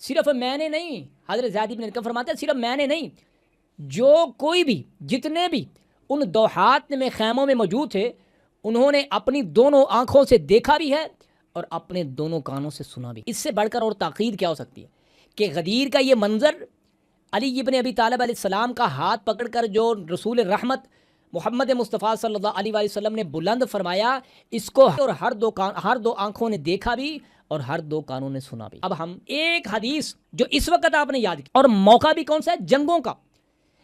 صرف میں نے نہیں، حضرت زید بن ارقم فرماتے ہیں صرف میں نے نہیں، جو کوئی بھی جتنے بھی ان دوحات میں خیموں میں موجود تھے انہوں نے اپنی دونوں آنکھوں سے دیکھا بھی ہے اور اپنے دونوں کانوں سے سنا بھی۔ اس سے بڑھ کر اور تاکید کیا ہو سکتی ہے کہ غدیر کا یہ منظر، علی ابن ابی طالب علیہ السلام کا ہاتھ پکڑ کر جو رسول رحمت محمد مصطفیٰ صلی اللہ علیہ وآلہ وسلم نے بلند فرمایا، اس کو اور ہر دو آنکھوں نے دیکھا بھی اور ہر دو کانوں نے سنا بھی۔ اب ہم ایک حدیث جو اس وقت آپ نے یاد کی، اور موقع بھی کون سا ہے؟ جنگوں کا،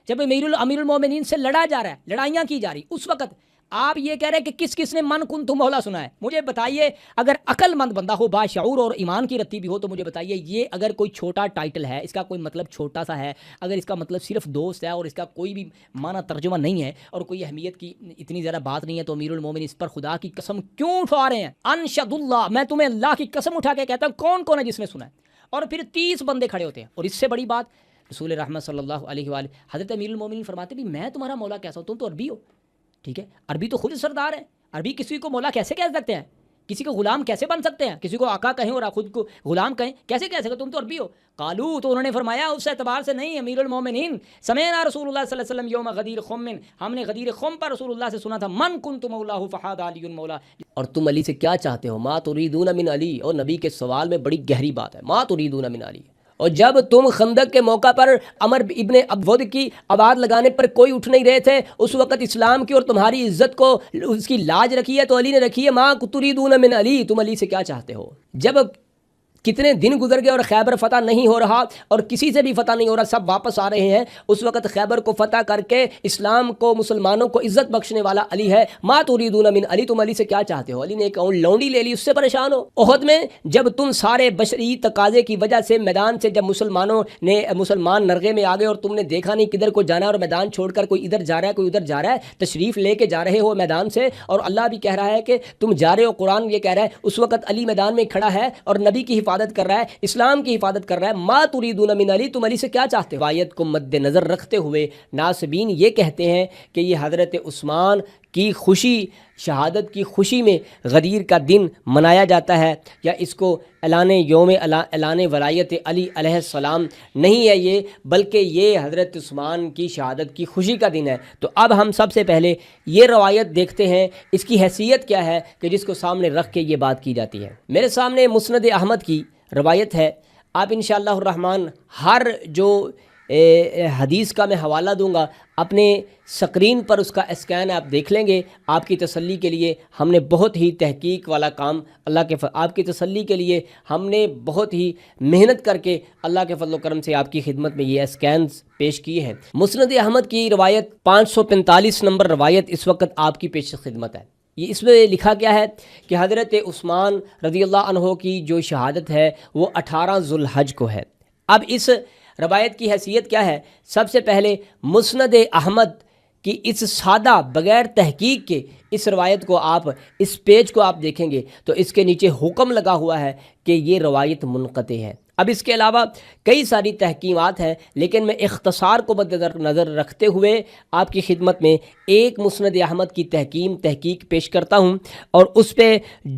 جب امیر المومنین سے لڑا جا رہا ہے، لڑائیاں کی جا رہی، اس وقت آپ یہ کہہ رہے ہیں کہ کس کس نے من کن تو مولا سنا ہے؟ مجھے بتائیے، اگر عقل مند بندہ ہو، باشعور اور ایمان کی رتی بھی ہو، تو مجھے بتائیے یہ اگر کوئی چھوٹا ٹائٹل ہے، اس کا کوئی مطلب چھوٹا سا ہے، اگر اس کا مطلب صرف دوست ہے اور اس کا کوئی بھی معنی ترجمہ نہیں ہے اور کوئی اہمیت کی اتنی زیادہ بات نہیں ہے، تو امیر المومنین اس پر خدا کی قسم کیوں اٹھا رہے ہیں؟ انشد اللہ، میں تمہیں اللہ کی قسم اٹھا کے کہتا ہوں، کون کون ہے جس نے سنا ہے؟ اور پھر 30 بندے کھڑے ہوتے ہیں، اور اس سے بڑی بات رسول رحمت صلی اللہ علیہ وآلہ حضرت امیر المومنین فرماتے بھی میں تمہارا مولا کیسا ہوں؟ تم تو عربی ہو، ٹھیک ہے، عربی تو خود سردار ہے، عربی کسی کو مولا کیسے کہہ سکتے ہیں؟ کسی کو غلام کیسے بن سکتے ہیں؟ کسی کو آقا کہیں اور خود کو غلام کہیں، کیسے کہہ سکتے؟ تم تو عربی ہو۔ قالو، تو انہوں نے فرمایا اس اعتبار سے نہیں امیر المومنین، سمعنا رسول اللہ صلی اللہ علیہ وسلم یوم غدیر خم، ہم نے غدیر خم پر رسول اللہ سے سنا تھا، من کنت مولاه فحاد علی مولا، اور تم علی سے کیا چاہتے ہو؟ ما تريدون من علی، اور نبی کے سوال میں بڑی گہری بات ہے، ما تريدون من علی۔ اور جب تم خندق کے موقع پر عمر ابن ابود کی آواز لگانے پر کوئی اٹھ نہیں رہے تھے، اس وقت اسلام کی اور تمہاری عزت کو اس کی لاج رکھی ہے تو علی نے رکھی ہے، ما تريدون من علی، تم علی سے کیا چاہتے ہو؟ جب کتنے دن گزر گئے اور خیبر فتح نہیں ہو رہا اور کسی سے بھی فتح نہیں ہو رہا، سب واپس آ رہے ہیں، اس وقت خیبر کو فتح کر کے اسلام کو، مسلمانوں کو عزت بخشنے والا علی ہے، ما تريدون من علی، تم علی سے کیا چاہتے ہو؟ علی نے ایک اور لونڈی لے لی، اس سے پریشان ہو؟ احد میں جب تم سارے بشری تقاضے کی وجہ سے میدان سے، جب مسلمان نرغے میں آ گئے اور تم نے دیکھا نہیں کدھر کو جانا، اور میدان چھوڑ کر کوئی ادھر جا رہا ہے کوئی ادھر جا رہا ہے، تشریف لے کے جا رہے ہو میدان سے، اور اللہ بھی کہہ رہا ہے کہ تم جا رہے ہو، قرآن یہ کہہ رہا ہے، اس وقت علی میدان میں کھڑا ہے اور نبی کی حفاظت کر رہا ہے، اسلام کی حفاظت کر رہا ہے، ما تريدون من علی، تم علی سے کیا چاہتے ہو؟ روایت کو مد نظر رکھتے ہوئے ناصبین یہ کہتے ہیں کہ یہ حضرت عثمان کی خوشی، شہادت کی خوشی میں غدیر کا دن منایا جاتا ہے، یا اس کو اعلان ولایت علی علیہ السلام نہیں ہے یہ، بلکہ یہ حضرت عثمان کی شہادت کی خوشی کا دن ہے۔ تو اب ہم سب سے پہلے یہ روایت دیکھتے ہیں، اس کی حیثیت کیا ہے کہ جس کو سامنے رکھ کے یہ بات کی جاتی ہے۔ میرے سامنے مسند احمد کی روایت ہے، آپ انشاءاللہ الرحمن ہر جو حدیث کا میں حوالہ دوں گا اپنے سکرین پر اس کا اسکین آپ دیکھ لیں گے، آپ کی تسلی کے لیے ہم نے بہت ہی تحقیق والا کام آپ کی تسلی کے لیے ہم نے بہت ہی محنت کر کے اللہ کے فضل و کرم سے آپ کی خدمت میں یہ اسکینز پیش کیے ہیں۔ مسند احمد کی روایت 545 نمبر روایت اس وقت آپ کی پیش خدمت ہے۔ یہ اس میں لکھا گیا ہے کہ حضرت عثمان رضی اللہ عنہ کی جو شہادت ہے وہ 18 ذو الحج کو ہے۔ اب اس روایت کی حیثیت کیا ہے؟ سب سے پہلے مسند احمد کی اس سادہ بغیر تحقیق کے اس روایت کو اس پیج کو آپ دیکھیں گے تو اس کے نیچے حکم لگا ہوا ہے کہ یہ روایت منقطع ہے۔ اب اس کے علاوہ کئی ساری تحقیقات ہیں، لیکن میں اختصار کو مد نظر رکھتے ہوئے آپ کی خدمت میں ایک مسند احمد کی تحقیق پیش کرتا ہوں، اور اس پہ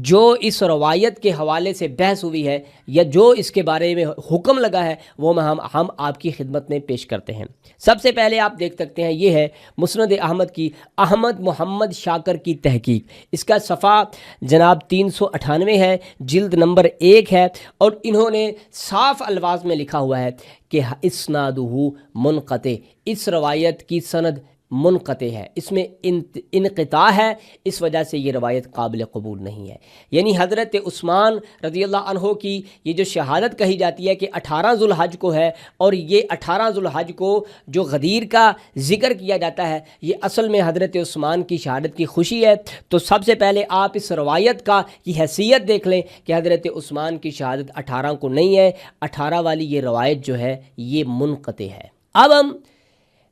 جو اس روایت کے حوالے سے بحث ہوئی ہے یا جو اس کے بارے میں حکم لگا ہے وہ ہم آپ کی خدمت میں پیش کرتے ہیں۔ سب سے پہلے آپ دیکھ سکتے ہیں، یہ ہے مسند احمد کی احمد محمد شاکر کی تحقیق، اس کا صفحہ جناب 398 ہے، جلد نمبر 1 ہے، اور انہوں نے صاف الفاظ میں لکھا ہوا ہے کہ اسنادہ منقطع، اس روایت کی سند منقطع ہے، اس میں انقطاع ہے، اس وجہ سے یہ روایت قابل قبول نہیں ہے۔ یعنی حضرت عثمان رضی اللہ عنہ کی یہ جو شہادت کہی جاتی ہے کہ 18 ذو الحج کو ہے، اور یہ 18 ذو الحج کو جو غدیر کا ذکر کیا جاتا ہے یہ اصل میں حضرت عثمان کی شہادت کی خوشی ہے۔ تو سب سے پہلے آپ اس روایت کی حیثیت دیکھ لیں کہ حضرت عثمان کی شہادت 18 کو نہیں ہے، 18 والی یہ روایت جو ہے یہ منقطع ہے۔ اب ہم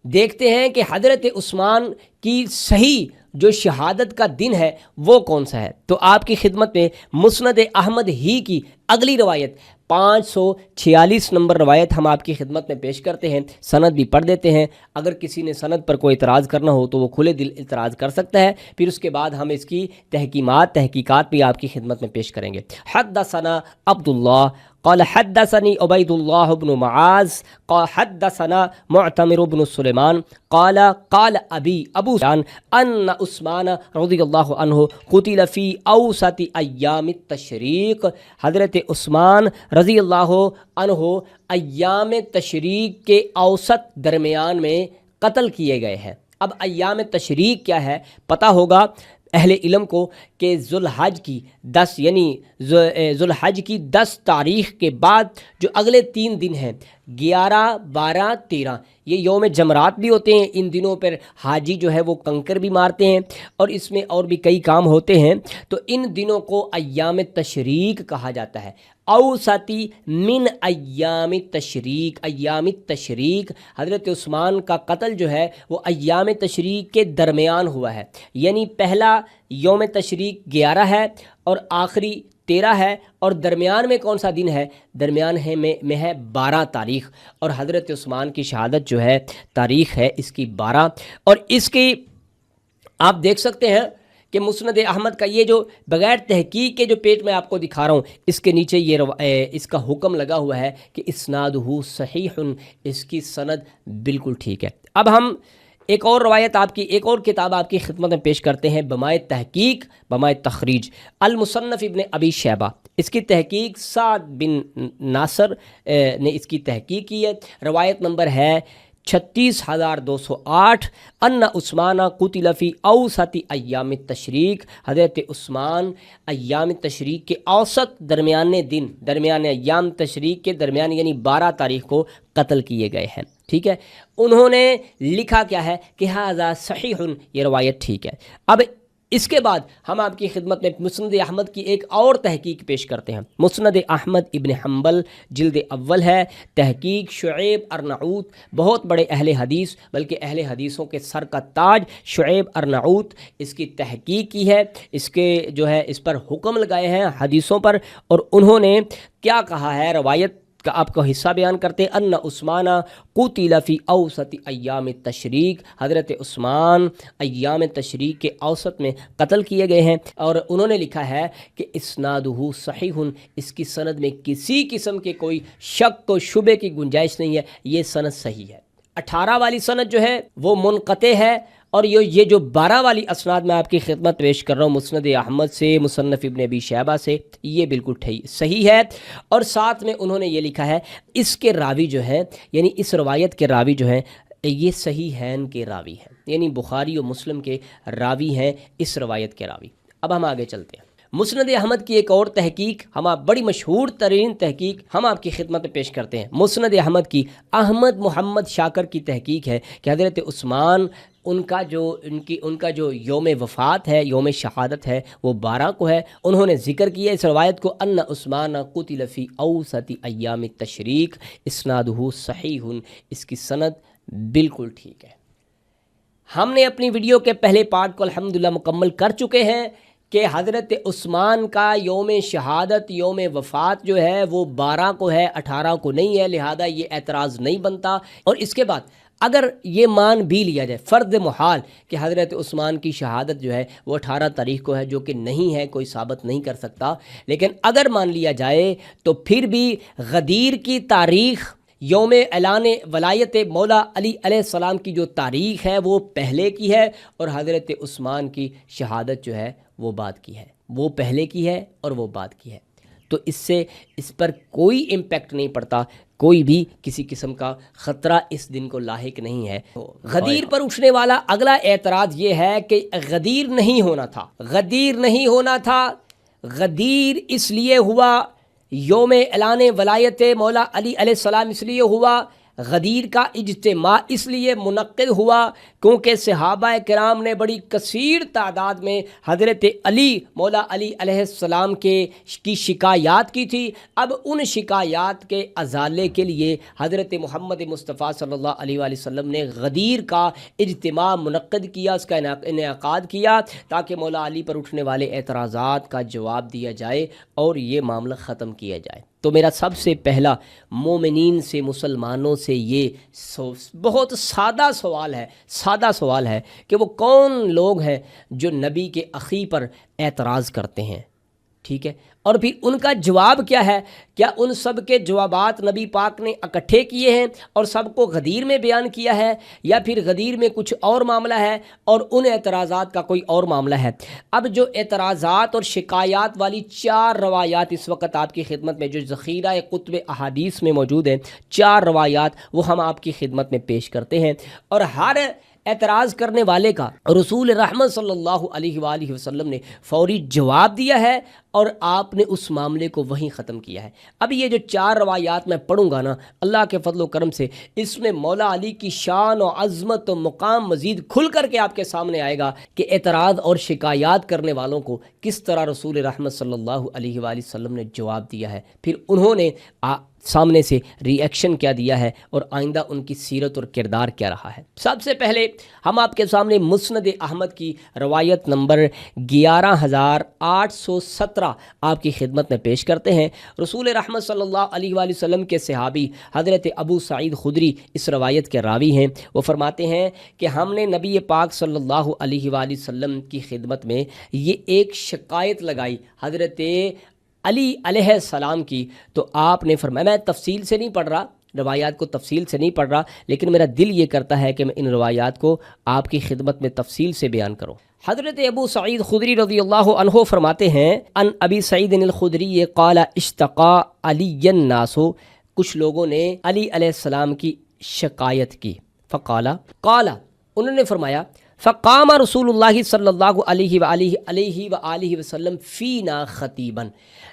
دیکھتے ہیں کہ حضرت عثمان کی صحیح جو شہادت کا دن ہے وہ کون سا ہے۔ تو آپ کی خدمت میں مسند احمد ہی کی اگلی روایت 546 نمبر روایت ہم آپ کی خدمت میں پیش کرتے ہیں، سند بھی پڑھ دیتے ہیں، اگر کسی نے سند پر کوئی اعتراض کرنا ہو تو وہ کھلے دل اعتراض کر سکتا ہے، پھر اس کے بعد ہم اس کی تحقیقات بھی آپ کی خدمت میں پیش کریں گے۔ حدثنا عبداللہ قال حدثني عبيد الله بن معاذ قال حدثنا معتمر بن سليمان قال قال ابو سفيان ان عثمان رضی اللہ عنہ قتل فی اوسط ایام التشریق، حضرت عثمان رضی اللہ عنہ ایام تشریق کے اوسط درمیان میں قتل کیے گئے ہیں۔ اب ایام تشریق کیا ہے پتہ ہوگا اہل علم کو کہ ذوالحج کی 10 یعنی ذوالحج کی 10 تاریخ کے بعد جو اگلے 3 دن ہیں 11 12 13 یہ یوم جمرات بھی ہوتے ہیں۔ ان دنوں پر حاجی جو ہے وہ کنکر بھی مارتے ہیں اور اس میں اور بھی کئی کام ہوتے ہیں، تو ان دنوں کو ایام تشریق کہا جاتا ہے۔ اوسطی من ایام تشریق، ایام تشریق حضرت عثمان کا قتل جو ہے وہ ایام تشریق کے درمیان ہوا ہے، یعنی پہلا یوم تشریق 11 ہے اور آخری 13 ہے، اور درمیان میں کون سا دن ہے؟ درمیان میں ہے 12 تاریخ، اور حضرت عثمان کی شہادت جو ہے تاریخ ہے اس کی 12، اور اس کی آپ دیکھ سکتے ہیں کہ مسند احمد کا یہ جو بغیر تحقیق کے جو پیج میں آپ کو دکھا رہا ہوں اس کے نیچے یہ اس کا حکم لگا ہوا ہے کہ اسنادہ صحیح، اس کی سند بالکل ٹھیک ہے۔ اب ہم ایک اور روایت ایک اور کتاب آپ کی خدمت میں پیش کرتے ہیں بمائے تحقیق بمائے تخریج، المصنف ابن ابی شیبہ، اس کی تحقیق سعد بن ناصر نے اس کی تحقیق کی ہے۔ روایت نمبر ہے 36208 ان عثمان قتل فی اوسط ایام التشریق، حضرت عثمان ایام تشریق کے اوسط درمیان ایام تشریق کے درمیان یعنی 12 تاریخ کو قتل کیے گئے ہیں، ٹھیک ہے۔ انہوں نے لکھا کیا ہے کہ ھذا صحیح، یہ روایت ٹھیک ہے۔ اب اس کے بعد ہم آپ کی خدمت میں مسند احمد کی ایک اور تحقیق پیش کرتے ہیں۔ مسند احمد ابن حنبل جلد اول ہے، تحقیق شعیب ارناؤت، بہت بڑے اہل حدیث بلکہ اہل حدیثوں کے سر کا تاج شعیب ارناؤت، اس کی تحقیق کی ہے، اس کے جو ہے اس پر حکم لگائے ہیں حدیثوں پر، اور انہوں نے کیا کہا ہے روایت کا آپ کو حصہ بیان کرتے ہیں۔ ان عثمان قتل فی اوسط ایام التشریق، حضرت عثمان ایام تشریق کے اوسط میں قتل کیے گئے ہیں، اور انہوں نے لکھا ہے کہ اسنادہ صحیح، اس کی سند میں کسی قسم کے کوئی شک و شبے کی گنجائش نہیں ہے، یہ سند صحیح ہے۔ 18 والی سند جو ہے وہ منقطع ہے، اور یہ جو 12 والی اسناد میں آپ کی خدمت پیش کر رہا ہوں مسند احمد سے، مصنف ابن ابی شیبہ سے، یہ بالکل صحیح ہے۔ اور ساتھ میں انہوں نے یہ لکھا ہے اس کے راوی جو ہیں یعنی اس روایت کے راوی جو ہیں یہ صحیحین کے راوی ہیں، یعنی بخاری و مسلم کے راوی ہیں اس روایت کے راوی۔ اب ہم آگے چلتے ہیں۔ مسند احمد کی ایک اور تحقیق، بڑی مشہور ترین تحقیق ہم آپ کی خدمت میں پیش کرتے ہیں۔ مسند احمد کی احمد محمد شاکر کی تحقیق ہے کہ حضرت عثمان ان کا جو یوم وفات ہے، یوم شہادت ہے، وہ 12 کو ہے۔ انہوں نے ذکر کیا اس روایت کو ان عثمان قتل فی اوسط ایام التشریق اسنادہ صحیح، اس کی سند بالکل ٹھیک ہے۔ ہم نے اپنی ویڈیو کے پہلے پارٹ کو الحمدللہ مکمل کر چکے ہیں کہ حضرت عثمان کا یوم شہادت یوم وفات جو ہے وہ 12 کو ہے، 18 کو نہیں ہے، لہذا یہ اعتراض نہیں بنتا۔ اور اس کے بعد اگر یہ مان بھی لیا جائے فرض محال کہ حضرت عثمان کی شہادت جو ہے وہ 18 تاریخ کو ہے، جو کہ نہیں ہے، کوئی ثابت نہیں کر سکتا، لیکن اگر مان لیا جائے تو پھر بھی غدیر کی تاریخ، یوم اعلان ولایت مولا علی علیہ السلام کی جو تاریخ ہے وہ پہلے کی ہے، اور حضرت عثمان کی شہادت جو ہے وہ بعد کی ہے، وہ پہلے کی ہے اور وہ بعد کی ہے۔ تو اس پر کوئی امپیکٹ نہیں پڑتا، کوئی بھی کسی قسم کا خطرہ اس دن کو لاحق نہیں ہے۔ غدیر پر اٹھنے والا اگلا اعتراض یہ ہے کہ غدیر نہیں ہونا تھا، غدیر اس لیے ہوا، یوم اعلان ولایت مولا علی علیہ السلام اس لیے ہوا، غدیر کا اجتماع اس لیے منعقد ہوا کیونکہ صحابہ کرام نے بڑی کثیر تعداد میں حضرت علی مولا علی علیہ السلام کی شکایات کی تھی۔ اب ان شکایات کے ازالے کے لیے حضرت محمد مصطفیٰ صلی اللہ علیہ وآلہ وسلم نے غدیر کا اجتماع منعقد کیا، اس کا انعقاد کیا تاکہ مولا علی پر اٹھنے والے اعتراضات کا جواب دیا جائے اور یہ معاملہ ختم کیا جائے۔ تو میرا سب سے پہلا مومنین سے، مسلمانوں سے یہ بہت سادہ سوال ہے کہ وہ کون لوگ ہیں جو نبی کے اخی پر اعتراض کرتے ہیں؟ ٹھیک ہے، اور پھر ان کا جواب کیا ہے؟ کیا ان سب کے جوابات نبی پاک نے اکٹھے کیے ہیں اور سب کو غدیر میں بیان کیا ہے، یا پھر غدیر میں کچھ اور معاملہ ہے اور ان اعتراضات کا کوئی اور معاملہ ہے؟ اب جو اعتراضات اور شکایات والی 4 روایات اس وقت آپ کی خدمت میں جو ذخیرہ کتب احادیث میں موجود ہیں، 4 روایات وہ ہم آپ کی خدمت میں پیش کرتے ہیں، اور ہر اعتراض کرنے والے کا رسول رحمت صلی اللہ علیہ وآلہ وسلم نے فوری جواب دیا ہے اور آپ نے اس معاملے کو وہیں ختم کیا ہے۔ اب یہ جو 4 روایات میں پڑھوں گا نا، اللہ کے فضل و کرم سے اس میں مولا علی کی شان و عظمت و مقام مزید کھل کر کے آپ کے سامنے آئے گا کہ اعتراض اور شکایات کرنے والوں کو کس طرح رسول رحمت صلی اللہ علیہ وآلہ وسلم نے جواب دیا ہے، پھر انہوں نے سامنے سے ری ایکشن کیا دیا ہے، اور آئندہ ان کی سیرت اور کردار کیا رہا ہے۔ سب سے پہلے ہم آپ کے سامنے مسند احمد کی روایت نمبر 11817 آپ کی خدمت میں پیش کرتے ہیں۔ رسول رحمت صلی اللہ علیہ وآلہ وسلم کے صحابی حضرت ابو سعید خدری اس روایت کے راوی ہیں۔ وہ فرماتے ہیں کہ ہم نے نبی پاک صلی اللہ علیہ وآلہ وسلم کی خدمت میں یہ ایک شکایت لگائی حضرت علی علیہ السلام کی، تو آپ نے فرمایا، میں تفصیل سے نہیں پڑھ رہا، روایات کو تفصیل سے نہیں پڑھ رہا، لیکن میرا دل یہ کرتا ہے کہ میں ان روایات کو آپ کی خدمت میں تفصیل سے بیان کروں۔ حضرت ابو سعید خدری رضی اللہ عنہ فرماتے ہیں، ان ابی سعید الخدری قال اشتقا علی الناس، کچھ لوگوں نے علی علیہ السلام کی شکایت کی، قال انہوں نے فرمایا، فقام رسول اللہ صلی اللہ علیہ وآلہ وسلم فینا خطیبا،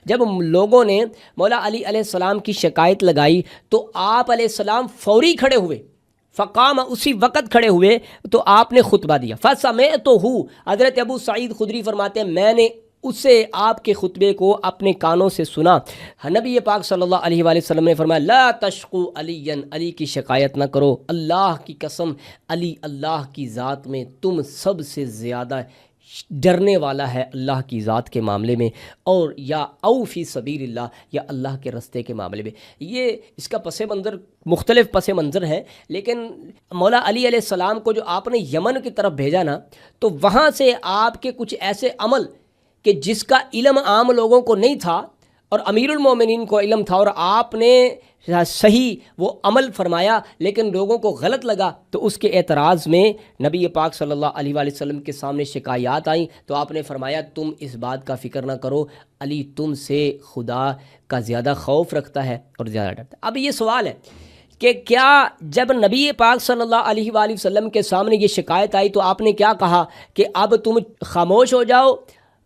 جب لوگوں نے مولا علی علیہ السلام کی شکایت لگائی تو آپ علیہ السلام فوری کھڑے ہوئے، فقام اسی وقت کھڑے ہوئے تو آپ نے خطبہ دیا، فسمعتہ، حضرت ابو سعید خدری فرماتے ہیں میں نے اسے آپ کے خطبے کو اپنے کانوں سے سنا۔ نبی پاک صلی اللہ علیہ وآلہ وسلم نے فرمایا، لا تشقو علی، علی کی شکایت نہ کرو، اللہ کی قسم علی اللہ کی ذات میں تم سب سے زیادہ ڈرنے والا ہے اللہ کی ذات کے معاملے میں، اور یا او فی سبیل اللہ، یا اللہ کے رستے کے معاملے میں۔ یہ اس کا پس منظر مختلف پس منظر ہے، لیکن مولا علی علیہ السلام کو جو آپ نے یمن کی طرف بھیجا نا، تو وہاں سے آپ کے کچھ ایسے عمل کہ جس کا علم عام لوگوں کو نہیں تھا اور امیر المومنین کو علم تھا، اور آپ نے صحیح وہ عمل فرمایا لیکن لوگوں کو غلط لگا، تو اس کے اعتراض میں نبی پاک صلی اللہ علیہ وآلہ وسلم کے سامنے شکایات آئیں، تو آپ نے فرمایا تم اس بات کا فکر نہ کرو، علی تم سے خدا کا زیادہ خوف رکھتا ہے اور زیادہ ڈرتا ہے۔ اب یہ سوال ہے کہ کیا جب نبی پاک صلی اللہ علیہ وآلہ وسلم کے سامنے یہ شکایت آئی تو آپ نے کیا کہا کہ اب تم خاموش ہو جاؤ،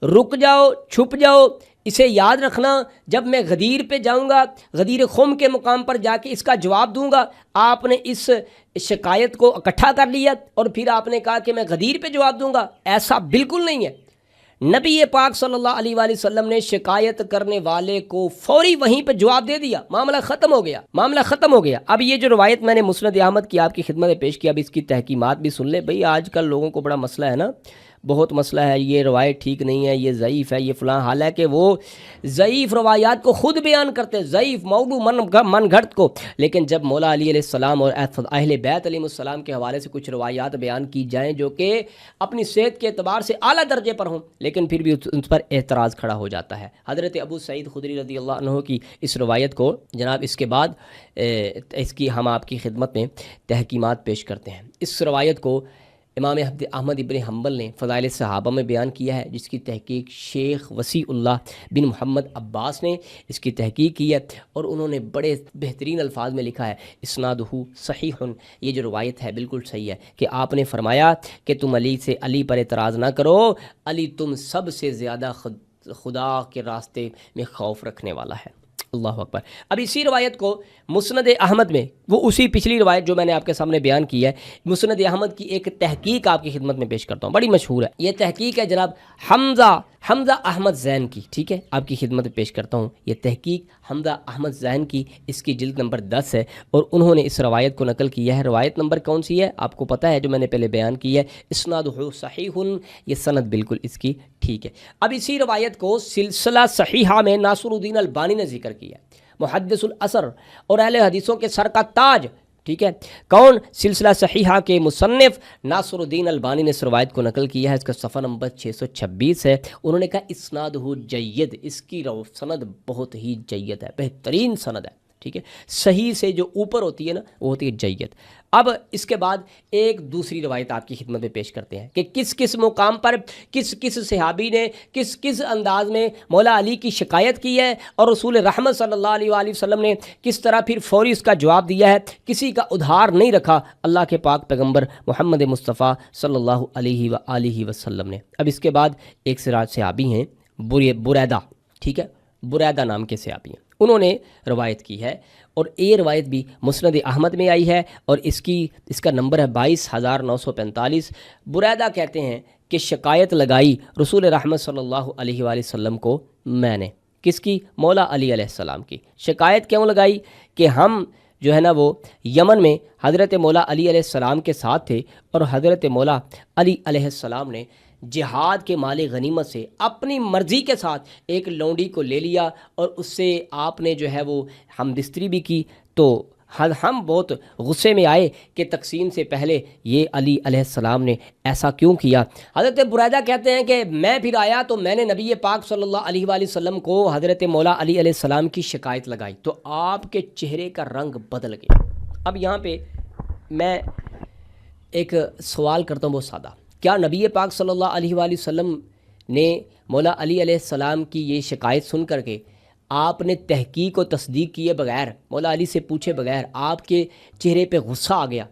رک جاؤ، چھپ جاؤ، اسے یاد رکھنا، جب میں غدیر پہ جاؤں گا، غدیر خم کے مقام پر جا کے اس کا جواب دوں گا؟ آپ نے اس شکایت کو اکٹھا کر لیا اور پھر آپ نے کہا کہ میں غدیر پہ جواب دوں گا؟ ایسا بالکل نہیں ہے۔ نبی پاک صلی اللہ علیہ وآلہ وسلم نے شکایت کرنے والے کو فوری وہیں پہ جواب دے دیا، معاملہ ختم ہو گیا، معاملہ ختم ہو گیا۔ اب یہ جو روایت میں نے مسند احمد کی آپ کی خدمت میں پیش کیا، اب اس کی تحقیمات بھی سن لیں۔ بھئی آج کل لوگوں کو بڑا مسئلہ ہے نا، بہت مسئلہ ہے، یہ روایت ٹھیک نہیں ہے، یہ ضعیف ہے، یہ فلاں، حالانکہ وہ ضعیف روایات کو خود بیان کرتے ہیں، ضعیف موضوع من گھڑت کو، لیکن جب مولا علی علیہ السلام اور اہل بیت علیہ السلام کے حوالے سے کچھ روایات بیان کی جائیں جو کہ اپنی صحت کے اعتبار سے اعلیٰ درجے پر ہوں، لیکن پھر بھی ان پر اعتراض کھڑا ہو جاتا ہے۔ حضرت ابو سعید خدری رضی اللہ عنہ کی اس روایت کو جناب اس کے بعد اس کی ہم آپ کی خدمت میں تحقیمات پیش کرتے ہیں۔ اس روایت کو امام احمد ابن حنبل نے فضائل صحابہ میں بیان کیا ہے، جس کی تحقیق شیخ وسیع اللہ بن محمد عباس نے اس کی تحقیق کی ہے، اور انہوں نے بڑے بہترین الفاظ میں لکھا ہے، اسنادہ صحیح، یہ جو روایت ہے بالکل صحیح ہے کہ آپ نے فرمایا کہ تم علی پر اعتراض نہ کرو، علی تم سب سے زیادہ خدا کے راستے میں خوف رکھنے والا ہے۔ اللہ اکبر۔ اب اسی روایت کو مسند احمد میں، وہ اسی پچھلی روایت جو میں نے آپ کے سامنے بیان کی ہے، مسند احمد کی ایک تحقیق آپ کی خدمت میں پیش کرتا ہوں، بڑی مشہور ہے یہ تحقیق، ہے جناب حمزہ احمد زین کی، ٹھیک ہے، آپ کی خدمت میں پیش کرتا ہوں یہ تحقیق حمزہ احمد زین کی، اس کی جلد نمبر 10 ہے، اور انہوں نے اس روایت کو نقل کیا ہے۔ روایت نمبر کون سی ہے آپ کو پتہ ہے، جو میں نے پہلے بیان کی ہے، اسنادہ صحیح، یہ سند بالکل اس کی ٹھیک ہے۔ اب اسی روایت کو سلسلہ صحیحہ میں ناصر الدین البانی نے ذکر کیا ہے، محدث الاثر اور اہل حدیثوں کے سر کا تاج ٹھیک ہے. کون؟ سلسلہ صحیحہ کے مصنف ناصر الدین البانی نے اس روایت کو نقل کیا ہے. اس کا صفحہ نمبر 626 ہے. انہوں نے کہا اسنادہ جید، اس کی سند بہت ہی جید ہے، بہترین سند ہے. ٹھیک ہے، صحیح سے جو اوپر ہوتی ہے نا وہ ہوتی ہے جید. اب اس کے بعد ایک دوسری روایت آپ کی خدمت میں پیش کرتے ہیں کہ کس کس مقام پر کس کس صحابی نے کس کس انداز میں مولا علی کی شکایت کی ہے، اور رسول رحمت صلی اللہ علیہ وآلہ وسلم نے کس طرح پھر فوری اس کا جواب دیا ہے، کسی کا ادھار نہیں رکھا اللہ کے پاک پیغمبر محمد مصطفیٰ صلی اللہ علیہ وآلہ وسلم نے. اب اس کے بعد ایک صحابی ہیں بریدہ. ٹھیک ہے، بریدہ نام کے صحابی ہیں. انہوں نے روایت کی ہے، اور یہ روایت بھی مسند احمد میں آئی ہے، اور اس کا نمبر ہے 22,945. بریدہ کہتے ہیں کہ شکایت لگائی رسول رحمت صلی اللہ علیہ وآلہ وسلم کو میں نے. کس کی؟ مولا علی علیہ السلام کی. شکایت کیوں لگائی؟ کہ ہم جو ہے نا وہ یمن میں حضرت مولا علی علیہ السلام کے ساتھ تھے، اور حضرت مولا علی علیہ السلام نے جہاد کے مال غنیمت سے اپنی مرضی کے ساتھ ایک لونڈی کو لے لیا، اور اس سے آپ نے جو ہے وہ ہم بستری بھی کی. تو ہم بہت غصے میں آئے کہ تقسیم سے پہلے یہ علی علیہ السلام نے ایسا کیوں کیا. حضرت بریدہ کہتے ہیں کہ میں پھر آیا تو میں نے نبی پاک صلی اللہ علیہ وآلہ وسلم کو حضرت مولا علی علیہ السلام کی شکایت لگائی، تو آپ کے چہرے کا رنگ بدل گیا. اب یہاں پہ میں ایک سوال کرتا ہوں بہت سادہ. کیا نبی پاک صلی اللہ علیہ وآلہ وسلم نے مولا علی علیہ السلام کی یہ شکایت سن کر کے آپ نے تحقیق و تصدیق کیے بغیر، مولا علی سے پوچھے بغیر آپ کے چہرے پہ غصہ آ گیا،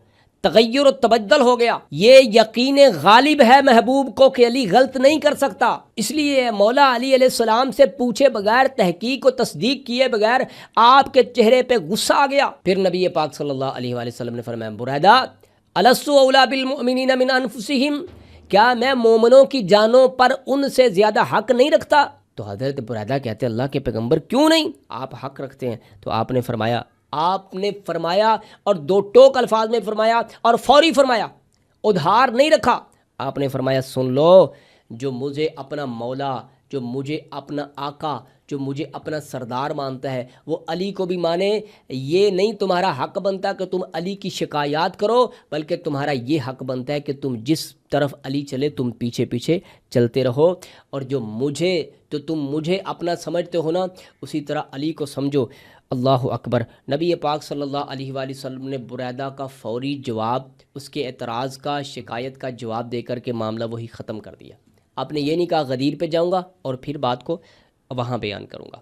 تغیر و تبدل ہو گیا؟ یہ یقین غالب ہے محبوب کو کہ علی غلط نہیں کر سکتا، اس لیے مولا علی علیہ السلام سے پوچھے بغیر، تحقیق و تصدیق کیے بغیر آپ کے چہرے پہ غصہ آ گیا. پھر نبی پاک صلی اللہ علیہ وآلہ وسلم نے فرمایا بریدہ الست اولی بالمؤمنین من انفسہم، کیا میں مومنوں کی جانوں پر ان سے زیادہ حق نہیں رکھتا؟ تو حضرت بریدہ کہتے ہیں اللہ کے پیغمبر کیوں نہیں، آپ حق رکھتے ہیں. تو آپ نے فرمایا اور دو ٹوک الفاظ میں فرمایا اور فوری فرمایا، ادھار نہیں رکھا. آپ نے فرمایا سن لو، جو مجھے اپنا مولا، جو مجھے اپنا آقا، جو مجھے اپنا سردار مانتا ہے وہ علی کو بھی مانے. یہ نہیں تمہارا حق بنتا کہ تم علی کی شکایات کرو، بلکہ تمہارا یہ حق بنتا ہے کہ تم جس طرف علی چلے تم پیچھے پیچھے چلتے رہو، اور جو تم مجھے اپنا سمجھتے ہو نا اسی طرح علی کو سمجھو. اللہ اکبر. نبی پاک صلی اللہ علیہ وآلہ وسلم نے بریدہ کا فوری جواب، اس کے اعتراض کا، شکایت کا جواب دے کر کے معاملہ وہی ختم کر دیا. آپ نے یہ نہیں کہا غدیر پہ جاؤں گا اور پھر بات کو وہاں بیان کروں گا.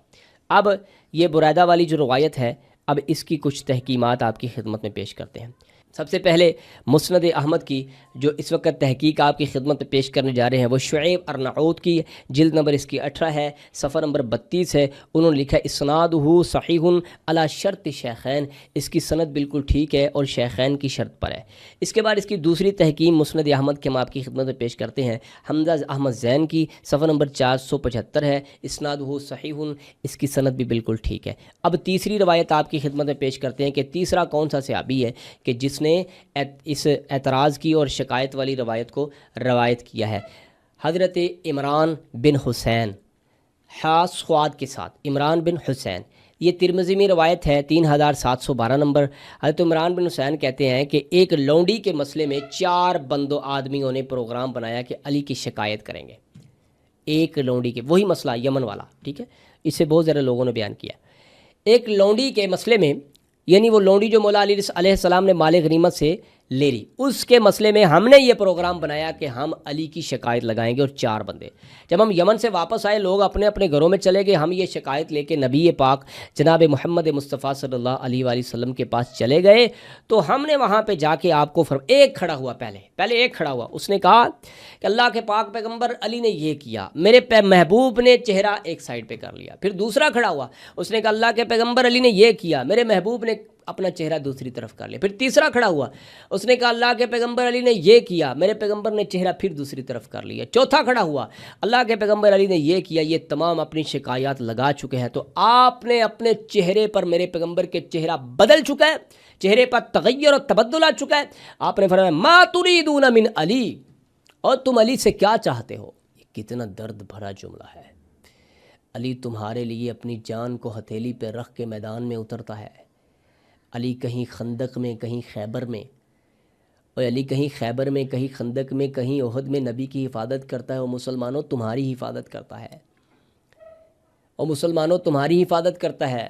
اب یہ بریدہ والی جو روایت ہے، اب اس کی کچھ تحقیمات آپ کی خدمت میں پیش کرتے ہیں. سب سے پہلے مسند احمد کی جو اس وقت تحقیق آپ کی خدمت میں پیش کرنے جا رہے ہیں وہ شعیب ارناؤت کی، جلد نمبر اس کی 18 ہے، صفحہ نمبر 32 ہے. انہوں نے لکھا اسنادہ صحیح علی شرط شیخین، اس کی سند بالکل ٹھیک ہے اور شیخین کی شرط پر ہے. اس کے بعد اس کی دوسری تحقیم مسند احمد کے ہم آپ کی خدمت میں پیش کرتے ہیں، حمزہ احمد زین کی، صفحہ نمبر 475 ہے، اسنادہ صحیح، اس کی سند بھی بالکل ٹھیک ہے. اب تیسری روایت آپ کی خدمت میں پیش کرتے ہیں کہ تیسرا کون سا صحابی ہے کہ جس نے اس اعتراض کی اور شکایت والی روایت کو روایت کیا ہے. حضرت عمران بن حسین، خاص خواد کے ساتھ عمران بن حسین، یہ ترمذی میں روایت ہے 3712 نمبر. حضرت عمران بن حسین کہتے ہیں کہ ایک لونڈی کے مسئلے میں 4 بندوں آدمیوں نے پروگرام بنایا کہ علی کی شکایت کریں گے. ایک لونڈی کے، وہی مسئلہ یمن والا، ٹھیک ہے، اسے بہت زیادہ لوگوں نے بیان کیا. ایک لونڈی کے مسئلے میں، یعنی وہ لونڈی جو مولا علی علیہ السلام نے مال غنیمت سے لے لی، اس کے مسئلے میں ہم نے یہ پروگرام بنایا کہ ہم علی کی شکایت لگائیں گے. اور 4 بندے جب ہم یمن سے واپس آئے، لوگ اپنے اپنے گھروں میں چلے گئے، ہم یہ شکایت لے کے نبی پاک جناب محمد مصطفیٰ صلی اللہ علیہ وآلہ وسلم کے پاس چلے گئے. تو ہم نے وہاں پہ جا کے آپ کو ایک کھڑا ہوا، پہلے ایک کھڑا ہوا، اس نے کہا کہ اللہ کے پاک پیغمبر علی نے یہ کیا، میرے محبوب نے چہرہ ایک سائڈ پہ کر لیا. پھر دوسرا کھڑا ہوا، اس نے کہا اللہ کے پیغمبر علی نے یہ کیا، میرے محبوب نے اپنا چہرہ دوسری طرف کر لیا. پھر تیسرا کھڑا ہوا، اس نے کہا اللہ کے پیغمبر علی نے یہ کیا، میرے پیغمبر نے چہرہ پھر دوسری طرف کر لیا. چوتھا کھڑا ہوا، اللہ کے پیغمبر علی نے یہ کیا. یہ تمام اپنی شکایات لگا چکے ہیں. تو آپ نے اپنے چہرے پر میرے پیغمبر کے چہرہ بدل چکا ہے، چہرے پر تغیر و تبدل آ چکا ہے. آپ نے فرمایا ما تريدون من علی، اور تم علی سے کیا چاہتے ہو. یہ کتنا درد بھرا جملہ ہے. علی تمہارے لیے اپنی جان کو ہتھیلی پہ رکھ کے میدان میں اترتا ہے. علی کہیں خندق میں کہیں خیبر میں، اور علی کہیں خیبر میں کہیں خندق میں کہیں احد میں نبی کی حفاظت کرتا ہے، اور مسلمانوں تمہاری حفاظت کرتا ہے، اور مسلمانوں تمہاری حفاظت کرتا ہے،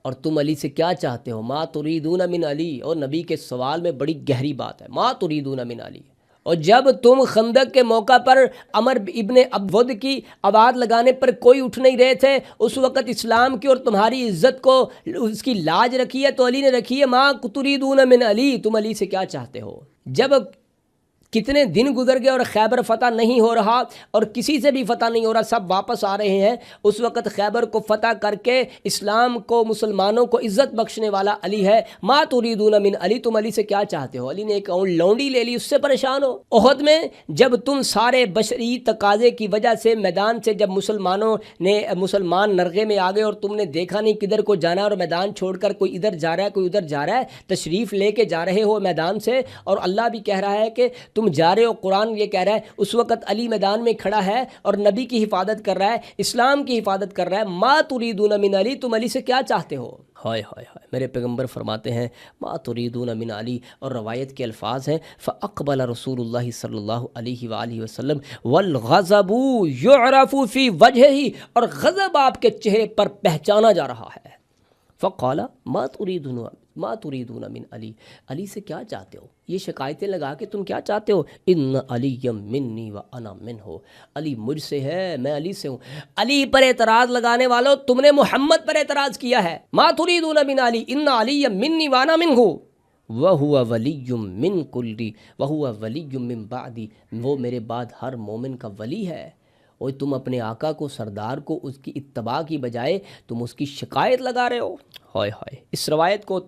اور تم علی سے کیا چاہتے ہو؟ ما تریدون من علی، اور نبی کے سوال میں بڑی گہری بات ہے، ما تریدون من علی۔ اور جب تم خندق کے موقع پر عمر ابن ابود کی آواز لگانے پر کوئی اٹھ نہیں رہے تھے، اس وقت اسلام کی اور تمہاری عزت کو اس کی لاج رکھی ہے تو علی نے رکھی ہے، ما تریدون من علی، تم علی سے کیا چاہتے ہو؟ جب کتنے دن گزر گئے اور خیبر فتح نہیں ہو رہا اور کسی سے بھی فتح نہیں ہو رہا، سب واپس آ رہے ہیں، اس وقت خیبر کو فتح کر کے اسلام کو مسلمانوں کو عزت بخشنے والا علی ہے۔ ما تریدون من علی، تم علی سے کیا چاہتے ہو؟ علی نے ایک اور لونڈی لے لی، اس سے پریشان ہو۔ احد میں جب تم سارے بشری تقاضے کی وجہ سے میدان سے جب مسلمان نرغے میں آ گئے اور تم نے دیکھا نہیں کدھر کو جانا ہے، اور میدان چھوڑ کر کوئی ادھر جا رہا ہے کوئی ادھر جا رہا ہے، تشریف لے کے جا رہے ہو میدان سے، اور اللہ بھی کہہ رہا ہے کہ تم جا رہے ہو، قرآن یہ کہہ رہا ہے، اس وقت علی میدان میں کھڑا ہے اور نبی کی حفاظت کر رہا ہے، اسلام کی حفاظت کر رہا ہے۔ ما تریدون من علی، تم علی سے کیا چاہتے ہو؟ ہائے ہائے ہائے، میرے پیغمبر فرماتے ہیں ما تریدون من علی، اور روایت کے الفاظ ہیں فاقبل رسول اللہ صلی اللہ علیہ وآلہ وسلم والغضب یعرف فی وجہہ، اور غضب آپ کے چہرے پر پہچانا جا رہا ہے۔ فقال ما تریدون من علی، علی سے کیا چاہتے ہو؟ یہ شکایتیں لگا کے تم کیا چاہتے ہو؟ ان علی منی و انا منہ، علی مجھ سے ہے میں علی سے ہوں۔ علی پر اعتراض لگانے والوں، تم نے محمد پر اعتراض کیا ہے۔ ما تریدون من علی ان علی منی و انا منہ وَهُوَ وَلِيٌّ مِّن كُلِّ وَهُوَ وَلِيٌّ مِّن بَعْدِ، وہ میرے بعد ہر مومن کا ولی ہے۔ اور تم اپنے آقا کو، سردار کو، اس کی اتباع کی بجائے تم اس کی شکایت لگا رہے ہو۔ ہائے ہائے، اس روایت کو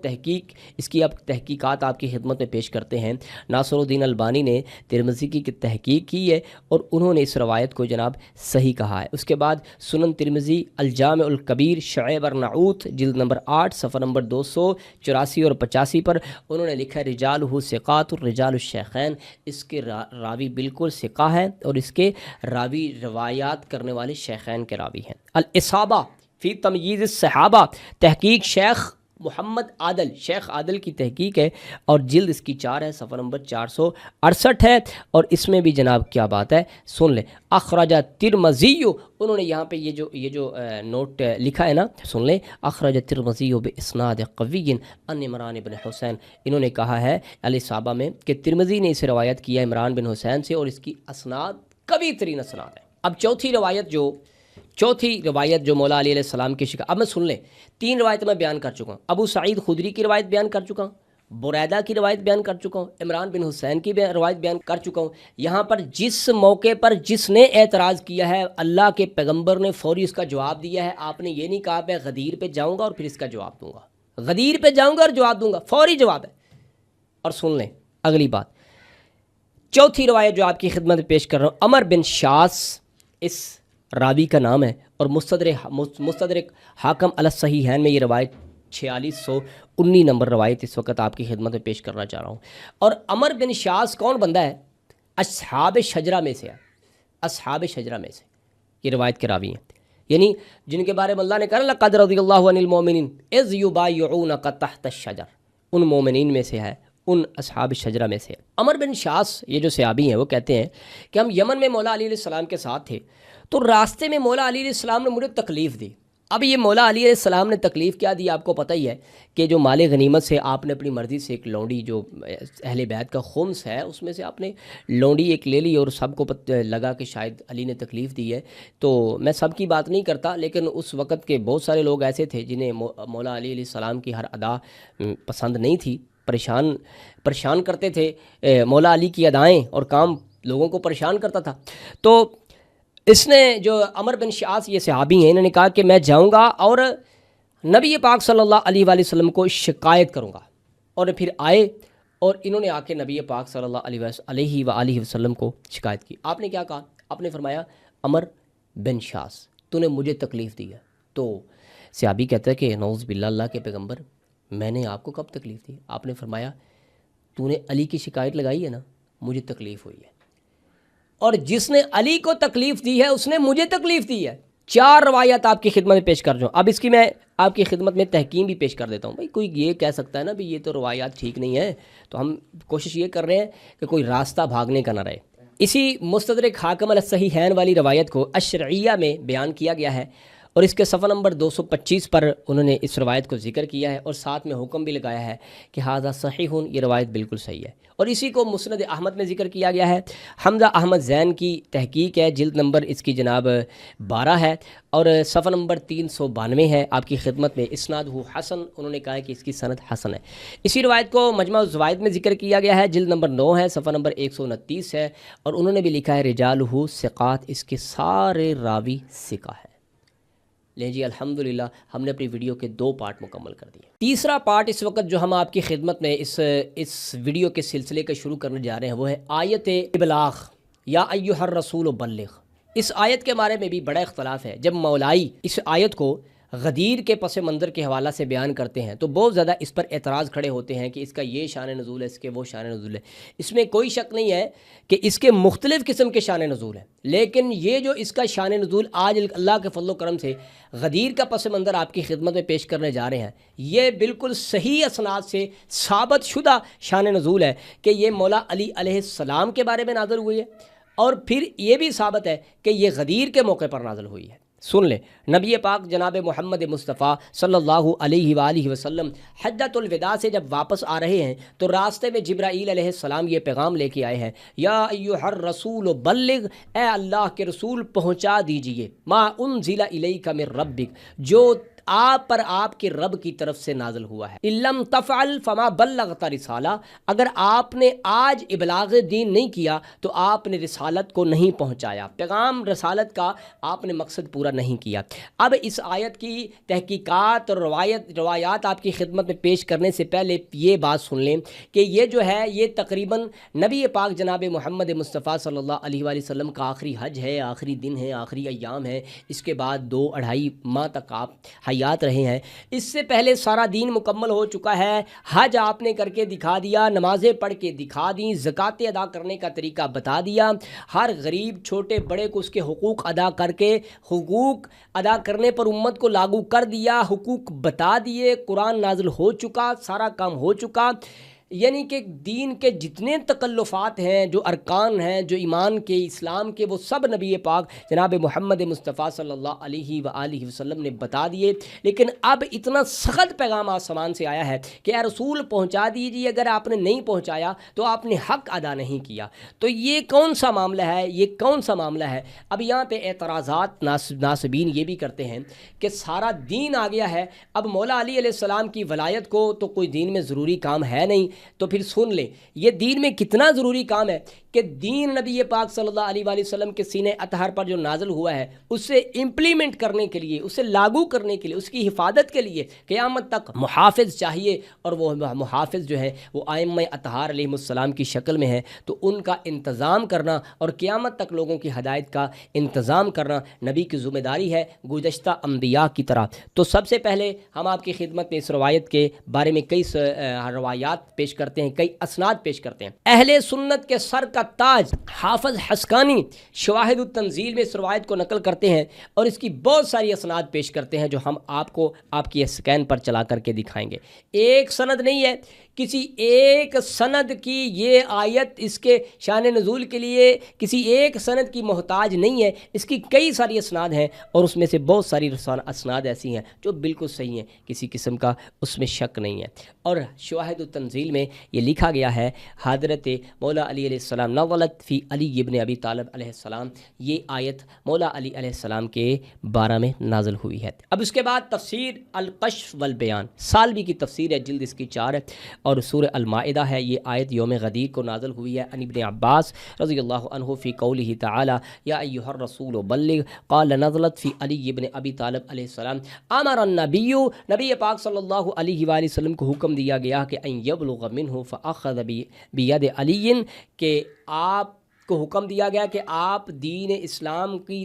اس کی اب تحقیقات آپ کی خدمت میں پیش کرتے ہیں۔ ناصر الدین البانی نے ترمذی کی تحقیق کی ہے اور انہوں نے اس روایت کو جناب صحیح کہا ہے۔ اس کے بعد سنن ترمذی الجامع الکبیر شعیب ارناؤت جلد نمبر 8 صفحہ نمبر 284 اور 85 پر انہوں نے لکھا ہے رجالہ ثقات الرجال الشیخین، اس کے راوی بالکل ثقہ ہے اور اس کے راوی روایات کرنے والے شیخین کے راوی ہیں۔ الاصابہ فی تمییز الصحابہ، تحقیق شیخ محمد عادل، شیخ عادل کی تحقیق ہے اور جلد اس کی 4 ہے، صفحہ نمبر 468 ہے، اور اس میں بھی جناب کیا بات ہے سن لیں۔ اخرج ترمذی، انہوں نے یہاں پہ یہ جو نوٹ لکھا ہے نا سن لیں، اخرج ترمذی باسناد قوی ان عمران بن حسین، انہوں نے کہا ہے الاصابہ میں کہ ترمذی نے اسے روایت کیا عمران بن حسین سے اور اس کی اسناد قوی ترین اسناد ہے۔ اب چوتھی روایت جو مولا علی علیہ السلام کی شکایت، اب میں سن لیں، 3 روایت میں بیان کر چکا ہوں، ابو سعید خدری کی روایت بیان کر چکا ہوں، بریدہ کی روایت بیان کر چکا ہوں، عمران بن حسین کی روایت بیان کر چکا ہوں۔ یہاں پر جس موقع پر جس نے اعتراض کیا ہے، اللہ کے پیغمبر نے فوری اس کا جواب دیا ہے۔ آپ نے یہ نہیں کہا میں غدیر پہ جاؤں گا اور پھر اس کا جواب دوں گا، غدیر پہ جاؤں گا اور جواب دوں گا، فوری جواب ہے۔ اور سن لیں اگلی بات، چوتھی روایت جو آپ کی خدمت میں پیش کر رہا ہوں، عمر بن شاس اس راوی کا نام ہے، اور مستدرک حاکم علی الصحیحین میں یہ روایت 4619 نمبر روایت اس وقت آپ کی خدمت میں پیش کرنا چاہ رہا ہوں۔ اور عمر بن شاس کون بندہ ہے؟ اصحاب شجرہ میں سے ہے، اصحاب شجرہ میں سے یہ روایت کے راوی ہیں، یعنی جن کے بارے میں اللہ نے کہا لقد رضی اللہ عن المؤمنین اذ یبایعونک تحت الشجر، ان مومنین میں سے ہے، ان اصحاب شجرہ میں سے۔ عمر بن شاس یہ جو صحابی ہیں وہ کہتے ہیں کہ ہم یمن میں مولا علی علیہ السلام کے ساتھ تھے، تو راستے میں مولا علی علیہ السلام نے مجھے تکلیف دی۔ اب یہ مولا علی علیہ السلام نے تکلیف کیا دی آپ کو پتہ ہی ہے کہ جو مال غنیمت سے آپ نے اپنی مرضی سے ایک لونڈی جو اہل بیت کا خمس ہے اس میں سے آپ نے لونڈی ایک لے لی، اور سب کو لگا کہ شاید علی نے تکلیف دی ہے۔ تو میں سب کی بات نہیں کرتا، لیکن اس وقت کے بہت سارے لوگ ایسے تھے جنہیں مولا علی علیہ السلام کی ہر ادا پسند نہیں تھی، پریشان کرتے تھے مولا علی کی ادائیں اور کام لوگوں کو پریشان کرتا تھا۔ تو اس نے جو عمر بن شاس یہ صحابی ہیں، انہوں نے کہا کہ میں جاؤں گا اور نبی پاک صلی اللہ علیہ وآلہ وسلم کو شکایت کروں گا، اور پھر آئے اور انہوں نے آ کے نبی پاک صلی اللہ علیہ وآلہ وسلم کو شکایت کی۔ آپ نے کیا کہا؟ آپ نے فرمایا عمر بن شاس تو نے مجھے تکلیف دی ہے۔ تو صحابی کہتا ہے کہ نعوذ باللہ اللہ کے پیغمبر میں نے آپ کو کب تکلیف دی؟ آپ نے فرمایا تو نے علی کی شکایت لگائی ہے نا، مجھے تکلیف ہوئی ہے، اور جس نے علی کو تکلیف دی ہے اس نے مجھے تکلیف دی ہے۔ 4 روایات آپ کی خدمت میں پیش کر رہا ہوں۔ اب اس کی میں آپ کی خدمت میں تحکیم بھی پیش کر دیتا ہوں. بھائی کوئی یہ کہہ سکتا ہے نا بھی یہ تو روایات ٹھیک نہیں ہے، تو ہم کوشش یہ کر رہے ہیں کہ کوئی راستہ بھاگنے کا نہ رہے. اسی مستدرک حاکم الصحیحین والی روایت کو الشرعیہ میں بیان کیا گیا ہے، اور اس کے صفحہ نمبر 225 پر انہوں نے اس روایت کو ذکر کیا ہے، اور ساتھ میں حکم بھی لگایا ہے کہ ھذا صحیح، یہ روایت بالکل صحیح ہے. اور اسی کو مسند احمد میں ذکر کیا گیا ہے. حمزہ احمد زین کی تحقیق ہے، جلد نمبر اس کی جناب 12 ہے، اور صفحہ نمبر 392 ہے آپ کی خدمت میں. اسناد حسن، انہوں نے کہا ہے کہ اس کی سند حسن ہے. اسی روایت کو مجمع الزوائد میں ذکر کیا گیا ہے، جلد نمبر 9 ہے، صفحہ نمبر 129 ہے، اور انہوں نے بھی لکھا ہے رجالہ ثقات، اس کے سارے راوی ثقہ ہے. لیں جی الحمدللہ ہم نے اپنی ویڈیو کے 2 پارٹ مکمل کر دیے. تیسرا پارٹ اس وقت جو ہم آپ کی خدمت میں اس ویڈیو کے سلسلے کا شروع کرنے جا رہے ہیں وہ ہے آیت ابلاغ، یا ایھا الرسول بلغ. اس آیت کے بارے میں بھی بڑا اختلاف ہے. جب مولائی اس آیت کو غدیر کے پس منظر کے حوالہ سے بیان کرتے ہیں تو بہت زیادہ اس پر اعتراض کھڑے ہوتے ہیں کہ اس کا یہ شان نزول ہے، اس کے وہ شان نزول ہے. اس میں کوئی شک نہیں ہے کہ اس کے مختلف قسم کے شان نزول ہیں، لیکن یہ جو اس کا شان نزول آج اللہ کے فضل و کرم سے غدیر کا پس منظر آپ کی خدمت میں پیش کرنے جا رہے ہیں، یہ بالکل صحیح اسناد سے ثابت شدہ شان نزول ہے کہ یہ مولا علی علیہ السلام کے بارے میں نازل ہوئی ہے، اور پھر یہ بھی ثابت ہے کہ یہ غدیر کے موقع پر نازل ہوئی ہے. سن لیں، نبی پاک جناب محمد مصطفیٰ صلی اللہ علیہ وآلہ وسلم حجۃ الوداع سے جب واپس آ رہے ہیں تو راستے میں جبرائیل علیہ السلام یہ پیغام لے کے آئے ہیں، یا ایھا الرسول بلغ، اے اللہ کے رسول پہنچا دیجئے، ما انزل الیک من ربک، جو آپ پر آپ کے رب کی طرف سے نازل ہوا ہے. لم تفعل فما بلغت رسالہ، اگر آپ نے آج ابلاغ دین نہیں کیا تو آپ نے رسالت کو نہیں پہنچایا، پیغام رسالت کا آپ نے مقصد پورا نہیں کیا. اب اس آیت کی تحقیقات اور روایات آپ کی خدمت میں پیش کرنے سے پہلے یہ بات سن لیں کہ یہ جو ہے یہ تقریباً نبی پاک جناب محمد مصطفیٰ صلی اللہ علیہ وآلہ وسلم کا آخری حج ہے، آخری دن ہے، آخری ایام ہے. اس کے بعد 2-2.5 ماہ تک آپ حیات رہے ہیں. اس سے پہلے سارا دین مکمل ہو چکا ہے، حج آپ نے کر کے دکھا دیا، نمازیں پڑھ کے دکھا دیں، زکوٰۃ ادا کرنے کا طریقہ بتا دیا، ہر غریب چھوٹے بڑے کو اس کے حقوق ادا کر کے حقوق ادا کرنے پر امت کو لاگو کر دیا، حقوق بتا دیے، قرآن نازل ہو چکا، سارا کام ہو چکا. یعنی کہ دین کے جتنے تکلفات ہیں، جو ارکان ہیں، جو ایمان کے، اسلام کے، وہ سب نبی پاک جناب محمد مصطفیٰ صلی اللہ علیہ وآلہ وسلم نے بتا دیے. لیکن اب اتنا سخت پیغام آسمان سے آیا ہے کہ اے رسول پہنچا دیجیے، اگر آپ نے نہیں پہنچایا تو آپ نے حق ادا نہیں کیا. تو یہ کون سا معاملہ ہے، یہ کون سا معاملہ ہے؟ اب یہاں پہ اعتراضات ناصبین یہ بھی کرتے ہیں کہ سارا دین آ گیا ہے، اب مولا علی علیہ السلام کی ولایت کو تو کوئی دین میں ضروری کام ہے نہیں. تو پھر سن لیں یہ دین میں کتنا ضروری کام ہے کہ دین نبی پاک صلی اللہ علیہ وآلہ وسلم کے سینہ اطہر پر جو نازل ہوا ہے اسے امپلیمنٹ کرنے کے لیے، اسے لاگو کرنے کے لیے، اس کی حفاظت کے لیے قیامت تک محافظ چاہیے، اور وہ محافظ جو ہے وہ ائمہ اطہار علیہ السلام کی شکل میں ہے. تو ان کا انتظام کرنا اور قیامت تک لوگوں کی ہدایت کا انتظام کرنا نبی کی ذمہ داری ہے گزشتہ انبیاء کی طرح. تو سب سے پہلے ہم آپ کی خدمت میں اس روایت کے بارے میں کئی روایات پیش کرتے ہیں، کئی اسناد پیش کرتے ہیں. اہل سنت کے سر کا تاج حافظ حسکانی شواہد التنزیل میں اس روایت کو نقل کرتے ہیں، اور اس کی بہت ساری اسناد پیش کرتے ہیں جو ہم آپ کو آپ کی اسکین پر چلا کر کے دکھائیں گے. ایک سند نہیں ہے، کسی ایک سند کی یہ آیت اس کے شان نزول کے لیے کسی ایک سند کی محتاج نہیں ہے، اس کی کئی ساری اسناد ہیں، اور اس میں سے بہت ساری اسناد ایسی ہیں جو بالکل صحیح ہیں، کسی قسم کا اس میں شک نہیں ہے. اور شواہد التنزیل میں یہ لکھا گیا ہے حضرت مولا علی علیہ السلام نزلت فی علی ابن ابی طالب علیہ السلام، یہ آیت مولا علی علیہ السلام کے بارے میں نازل ہوئی ہے. اب اس کے بعد تفسیر الکشف والبیان، سالبی کی تفسیر ہے، جلد اس کی 4 ہے، اور سورہ المائدہ ہے. یہ آیت یوم غدیر کو نازل ہوئی ہے. عن ابن عباس رضی اللہ عنہ فی قولہ تعالی یا ایھا الرسول بلغ قال نزلت فی علی ابن ابی طالب علیہ السلام. امر النبی، نبی پاک صلی اللہ علیہ وآلہ وسلم کو حکم دیا گیا کہ ان یبلغ منہ فاخذ بید علی، کہ آپ کو حکم دیا گیا کہ آپ دین اسلام کی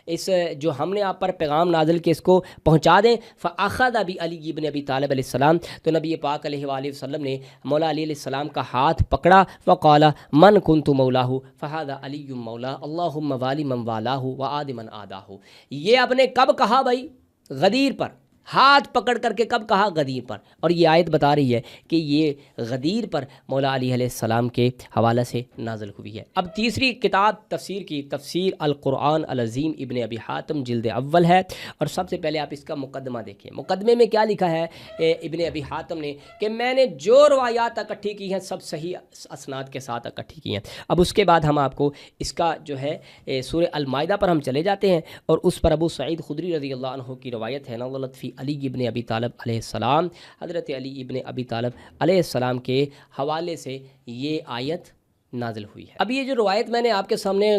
اس جو ہم نے آپ پر پیغام نازل کیا اس کو پہنچا دیں. فاخذ بعلی ابن ابی طالب علیہ السلام، تو نبی پاک علیہ وآلہ وسلم نے مولا علی علیہ السلام کا ہاتھ پکڑا. وقال من کنت مولاہ فہذا علی مولا اللہم والی من والاہ وعاد من عاداہ. یہ آپ نے کب کہا بھائی؟ غدیر پر. ہاتھ پکڑ کر کے کب کہا؟ غدیر پر. اور یہ آیت بتا رہی ہے کہ یہ غدیر پر مولا علی علیہ السلام کے حوالے سے نازل ہوئی ہے. اب تیسری کتاب تفسیر کی تفسیر القرآن العظیم ابن ابی حاتم جلد اول ہے. اور سب سے پہلے آپ اس کا مقدمہ دیکھیں. مقدمے میں کیا لکھا ہے ابن ابی حاتم نے کہ میں نے جو روایات اکٹھی کی ہیں سب صحیح اسناد کے ساتھ اکٹھی کی ہیں. اب اس کے بعد ہم آپ کو اس کا جو ہے سورہ المائدہ پر ہم چلے جاتے ہیں اور اس پر ابو سعید خدری رضی اللہ عنہ کی روایت ہے نزلت فی علی ابن ابی طالب علیہ السلام. حضرت علی ابن ابی طالب علیہ السلام کے حوالے سے یہ آیت نازل ہوئی ہے. اب یہ جو روایت میں نے آپ کے سامنے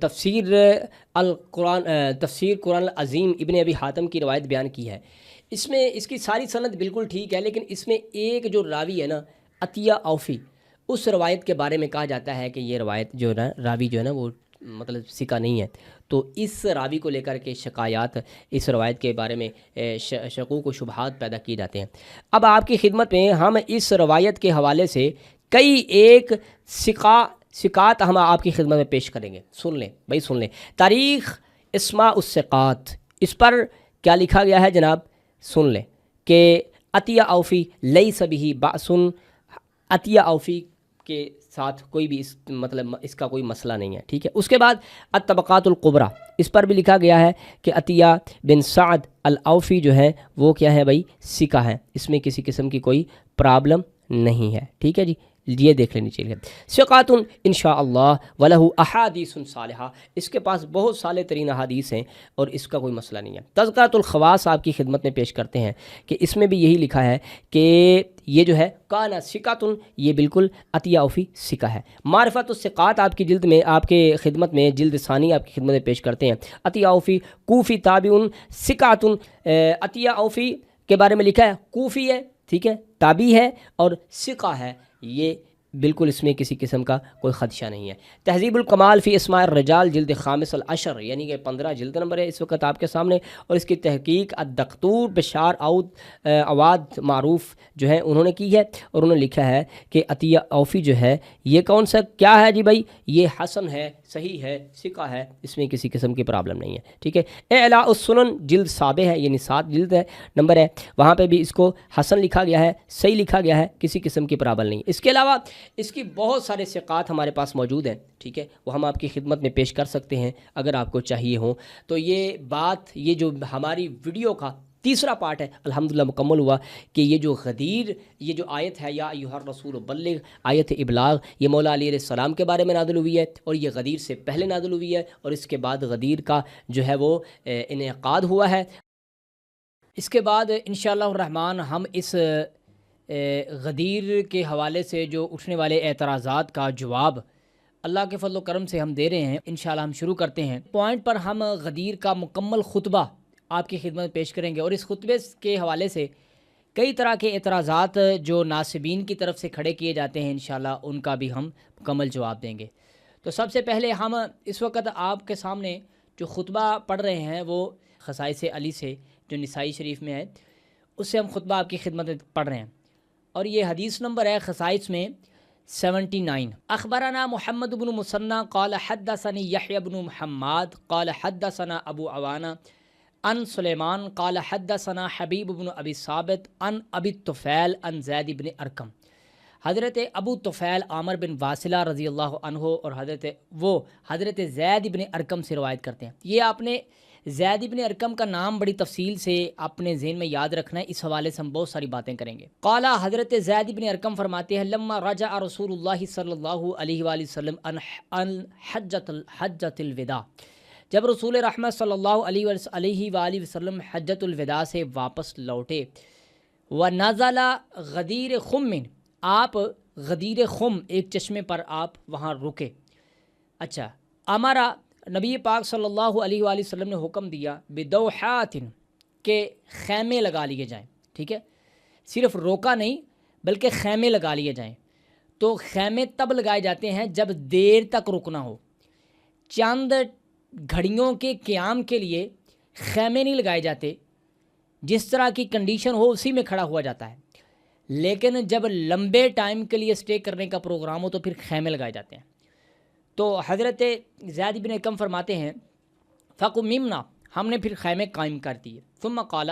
تفسیر قرآن العظیم ابن ابی حاتم کی روایت بیان کی ہے، اس میں اس کی ساری سند بالکل ٹھیک ہے، لیکن اس میں ایک جو راوی ہے نا عطیہ اوفی، اس روایت کے بارے میں کہا جاتا ہے کہ یہ روایت جو ہے نا راوی جو ہے نا وہ مطلب ثقہ نہیں ہے. تو اس راوی کو لے کر کے شکایات اس روایت کے بارے میں شکوک و شبہات پیدا کیے جاتے ہیں. اب آپ کی خدمت میں ہم اس روایت کے حوالے سے کئی ایک ثقات ہم آپ کی خدمت میں پیش کریں گے. سن لیں بھائی، سن لیں. تاریخ اسماء الثقات، اس پر کیا لکھا گیا ہے جناب؟ سن لیں کہ عطیہ اوفی لیس بہ بأس، عطیہ اوفی کے ساتھ کوئی بھی مطلب اس کا کوئی مسئلہ نہیں ہے. ٹھیک ہے. اس کے بعد الطبقات القبریٰ، اس پر بھی لکھا گیا ہے کہ عطیہ بن سعد الاوفی جو ہے وہ کیا ہے بھائی؟ ثقہ ہے، اس میں کسی قسم کی کوئی پرابلم نہیں ہے. ٹھیک ہے جی، یہ دیکھ لینی چاہیے. ثقات انشاءاللہ ولہ احادیث صالحہ، اس کے پاس بہت صالح ترین احادیث ہیں اور اس کا کوئی مسئلہ نہیں ہے. تذکرۃ الخواص آپ کی خدمت میں پیش کرتے ہیں کہ اس میں بھی یہی لکھا ہے کہ یہ جو ہے کانا ثقۃ، یہ بالکل عطیہ اوفی ثقہ ہے. معرفت الثقات آپ کی جلد میں آپ کے خدمت میں جلد ثانی آپ کی خدمت میں پیش کرتے ہیں. عطیہ اوفی کوفی تابع ثقۃ، عطیہ اوفی کے بارے میں لکھا ہے کوفی ہے، ٹھیک ہے، تابعی ہے اور ثقہ ہے. یہ بالکل اس میں کسی قسم کا کوئی خدشہ نہیں ہے. تہذیب الکمال فی اسماء الرجال جلد خامس العشر، یعنی کہ 15 جلد نمبر ہے اس وقت آپ کے سامنے، اور اس کی تحقیق الدکتور بشار عواد معروف جو ہے انہوں نے کی ہے، اور انہوں نے لکھا ہے کہ عطیہ اوفی جو ہے یہ کون سا کیا ہے جی بھائی؟ یہ حسن ہے، صحیح ہے، ثقہ ہے، اس میں کسی قسم کی پرابلم نہیں ہے. ٹھیک ہے. اعلاء السنن جلد سابع ہے، یعنی 7 جلد ہے نمبر ہے، وہاں پہ بھی اس کو حسن لکھا گیا ہے، صحیح لکھا گیا ہے، کسی قسم کی پرابلم نہیں. اس کے علاوہ اس کی بہت سارے ثقات ہمارے پاس موجود ہیں. ٹھیک ہے، وہ ہم آپ کی خدمت میں پیش کر سکتے ہیں اگر آپ کو چاہیے ہوں. تو یہ بات، یہ جو ہماری ویڈیو کا تیسرا پارٹ ہے الحمدللہ مکمل ہوا کہ یہ جو غدیر، یہ جو آیت ہے یا ایھا الرسول بلغ، آیت ابلاغ، یہ مولا علی علیہ السلام کے بارے میں نازل ہوئی ہے، اور یہ غدیر سے پہلے نازل ہوئی ہے، اور اس کے بعد غدیر کا جو ہے وہ انعقاد ہوا ہے. اس کے بعد انشاءاللہ الرحمن ہم اس غدیر کے حوالے سے جو اٹھنے والے اعتراضات کا جواب اللہ کے فضل و کرم سے ہم دے رہے ہیں. انشاءاللہ ہم شروع کرتے ہیں. پوائنٹ پر ہم غدیر کا مکمل خطبہ آپ کی خدمت میں پیش کریں گے، اور اس خطبے کے حوالے سے کئی طرح کے اعتراضات جو ناصبین کی طرف سے کھڑے کیے جاتے ہیں انشاءاللہ ان کا بھی ہم مکمل جواب دیں گے. تو سب سے پہلے ہم اس وقت آپ کے سامنے جو خطبہ پڑھ رہے ہیں وہ خصائص علی سے جو نسائی شریف میں ہے، اس سے ہم خطبہ آپ کی خدمت میں پڑھ رہے ہیں، اور یہ حدیث نمبر ہے خصائص میں 79. اخبرنا محمد بن مسنہ قال حدثني یحیی بن محمد قال حدثنا ابو عوانہ عن سلیمان قال حدثنا حبیب بن ابی ثابت عن ابی الطفیل عن زید بن ارقم. حضرت ابو طفیل عامر بن واصلہ رضی اللہ عنہ اور حضرت زید بن ارقم سے روایت کرتے ہیں. یہ آپ نے زید بن ارقم کا نام بڑی تفصیل سے اپنے ذہن میں یاد رکھنا ہے، اس حوالے سے ہم بہت ساری باتیں کریں گے. قال حضرت زید بن ارقم فرماتے ہیں لما رجع رسول اللہ صلی اللہ علیہ وآلہ وسلم عن حجۃ الوداع، جب رسول رحمت صلی اللہ علیہ وآلہ وسلم حجۃ الوداع سے واپس لوٹے، ونزل غدیر خم، آپ غدیر خم ایک چشمے پر آپ وہاں رکے. اچھا، ہمارا نبی پاک صلی اللہ علیہ وآلہ وسلم نے حکم دیا بدوحات، کہ خیمے لگا لیے جائیں. ٹھیک ہے، صرف روکا نہیں بلکہ خیمے لگا لیے جائیں. تو خیمے تب لگائے جاتے ہیں جب دیر تک رکنا ہو. چند گھڑیوں کے قیام کے لیے خیمے نہیں لگائے جاتے، جس طرح کی کنڈیشن ہو اسی میں کھڑا ہوا جاتا ہے، لیکن جب لمبے ٹائم کے لیے سٹے کرنے کا پروگرام ہو تو پھر خیمے لگائے جاتے ہیں. تو حضرت زید بن ارقم فرماتے ہیں فقممنا، ہم نے پھر خیمے قائم کر دیے. ثم قال،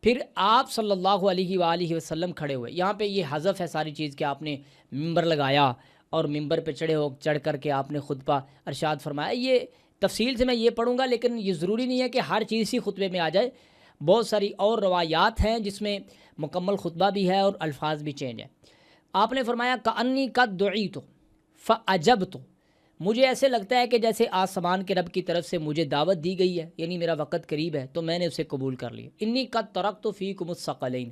پھر آپ صلی اللہ علیہ وآلہ وسلم کھڑے ہوئے. یہاں پہ یہ حذف ہے ساری چیز کہ آپ نے ممبر لگایا اور ممبر پہ چڑھ کر کے آپ نے خطبہ ارشاد فرمایا. یہ تفصیل سے میں یہ پڑھوں گا، لیکن یہ ضروری نہیں ہے کہ ہر چیز ہی خطبے میں آ جائے. بہت ساری اور روایات ہیں جس میں مکمل خطبہ بھی ہے اور الفاظ بھی چینج ہیں. آپ نے فرمایا کأنی قد دعیت فأجبت، مجھے ایسے لگتا ہے کہ جیسے آسمان کے رب کی طرف سے مجھے دعوت دی گئی ہے، یعنی میرا وقت قریب ہے تو میں نے اسے قبول کر لیا. انی قد ترکت فیکم الثقلین،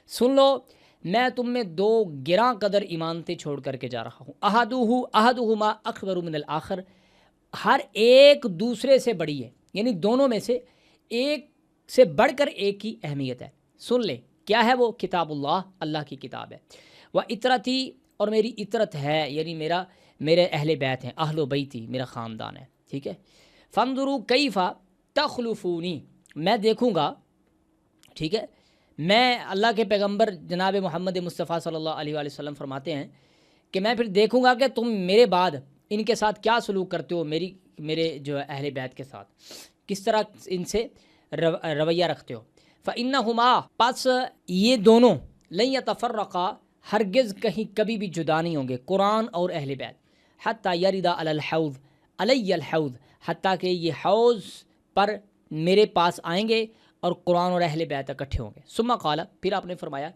سن لو میں تم میں دو گراں قدر ایمانتیں چھوڑ کر کے جا رہا ہوں. احدہما اکبر من الآخر، ہر ایک دوسرے سے بڑی ہے، یعنی دونوں میں سے ایک سے بڑھ کر ایک کی اہمیت ہے. سن لے کیا ہے وہ؟ کتاب اللہ، اللہ کی کتاب ہے. وہ اطرتی، اور میری اطرت ہے، یعنی میرے اہل بیت ہیں، اہل و بیتی میرا خاندان ہے. ٹھیک ہے. فانظروا کیف تخلفونی، میں دیکھوں گا، ٹھیک ہے، میں اللہ کے پیغمبر جناب محمد مصطفیٰ صلی اللہ علیہ وآلہ وسلم فرماتے ہیں کہ میں پھر دیکھوں گا کہ تم میرے بعد ان کے ساتھ کیا سلوک کرتے ہو، میرے جو اہل بیت کے ساتھ کس طرح ان سے رویہ رکھتے ہو. فإنہما، پس یہ دونوں، لن یتفرقا، ہرگز کہیں کبھی بھی جدا نہیں ہوں گے، قرآن اور اہل بیت، حتی یرد علی الحوض، علی الحوض، حتیٰ کہ یہ حوض پر میرے پاس آئیں گے اور قرآن اور اہل بیت اکٹھے ہوں گے. ثم قال، پھر آپ نے فرمایا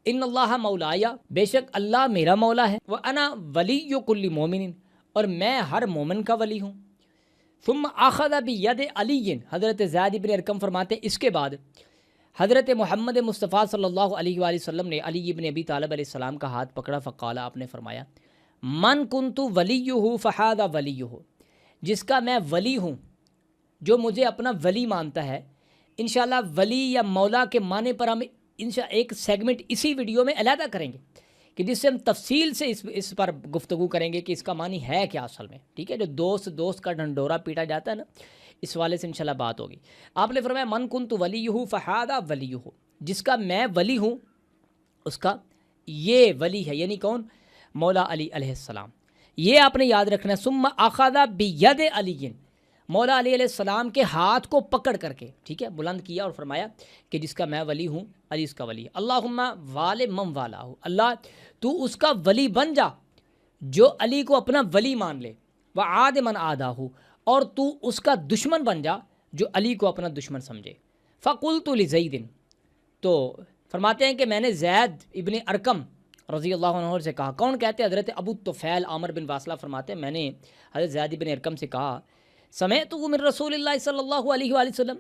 ان اللہ مولایا، بے شک اللہ میرا مولا ہے، وانا ولی کل مومن، اور میں ہر مومن کا ولی ہوں. ثم اخذ بید علی، حضرت زید بن ارقم فرماتے ہیں اس کے بعد حضرت محمد مصطفیٰ صلی اللہ علیہ وآلہ وسلم نے علی بن ابی طالب علیہ السلام کا ہاتھ پکڑا. فقال، آپ نے فرمایا من کنت ولیہ فہذا ولیہ، جس کا میں ولی ہوں، جو مجھے اپنا ولی مانتا ہے. انشاءاللہ ولی یا مولا کے معنی پر ہم ایک سیگمنٹ اسی ویڈیو میں علیحدہ کریں گے کہ جس سے ہم تفصیل سے اس پر گفتگو کریں گے کہ اس کا معنی ہے کیا اصل میں. ٹھیک ہے، جو دوست کا ڈھنڈورا پیٹا جاتا ہے نا، اس والے سے انشاءاللہ بات ہوگی. آپ نے فرمایا من کنت ولیہ فہذا ولیہ، جس کا میں ولی ہوں اس کا یہ ولی ہے، یعنی کون؟ مولا علی علیہ السلام. یہ آپ نے یاد رکھنا ہے. ثم اخذ بید علی، مولا علی علیہ السلام کے ہاتھ کو پکڑ کر کے، ٹھیک ہے، بلند کیا اور فرمایا کہ جس کا میں ولی ہوں علی اس کا ولی ہے. اللہم وال من والہ، اللہ تو اس کا ولی بن جا جو علی کو اپنا ولی مان لے. وعاد من عاداہ، اور تو اس کا دشمن بن جا جو علی کو اپنا دشمن سمجھے. فقلت لزید، تو فرماتے ہیں کہ میں نے زید ابن ارقم رضی اللہ عنہ سے کہا. کون کہتے ہیں؟ حضرت ابو طفیل عامر بن واصلہ فرماتے ہیں میں نے حضرت زید ابن ارقم سے کہا سمعت من رسول اللہ صلی اللہ علیہ وآلہ وسلم،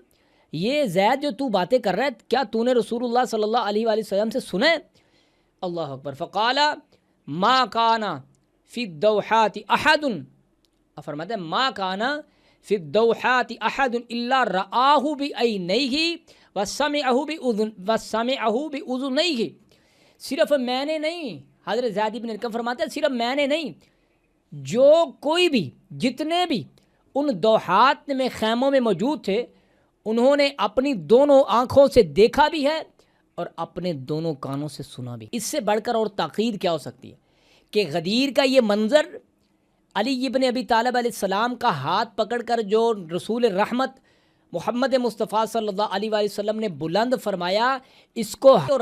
یہ زید جو تو باتیں کر رہا ہے کیا تو نے رسول اللہ صلی اللہ علیہ وآلہ وسلم سے سنا ہے؟ اللہ اکبر. فقال ما کان فی الدوحات احد، فرماتے ہیں ما کان فی الدوحات احد الا رآہ بعینیہ وسمعہ باذنیہ. صرف میں نے نہیں، حضرت زید بن ارقم فرماتے ہیں صرف میں نے نہیں، جو کوئی بھی، جتنے بھی ان دوحات میں خیموں میں موجود تھے، انہوں نے اپنی دونوں آنکھوں سے دیکھا بھی ہے اور اپنے دونوں کانوں سے سنا بھی. اس سے بڑھ کر اور تاکید کیا ہو سکتی ہے کہ غدیر کا یہ منظر، علی ابن ابی طالب علیہ السلام کا ہاتھ پکڑ کر جو رسول رحمت محمد مصطفیٰ صلی اللہ علیہ وآلہ وسلم نے بلند فرمایا، اس کو اور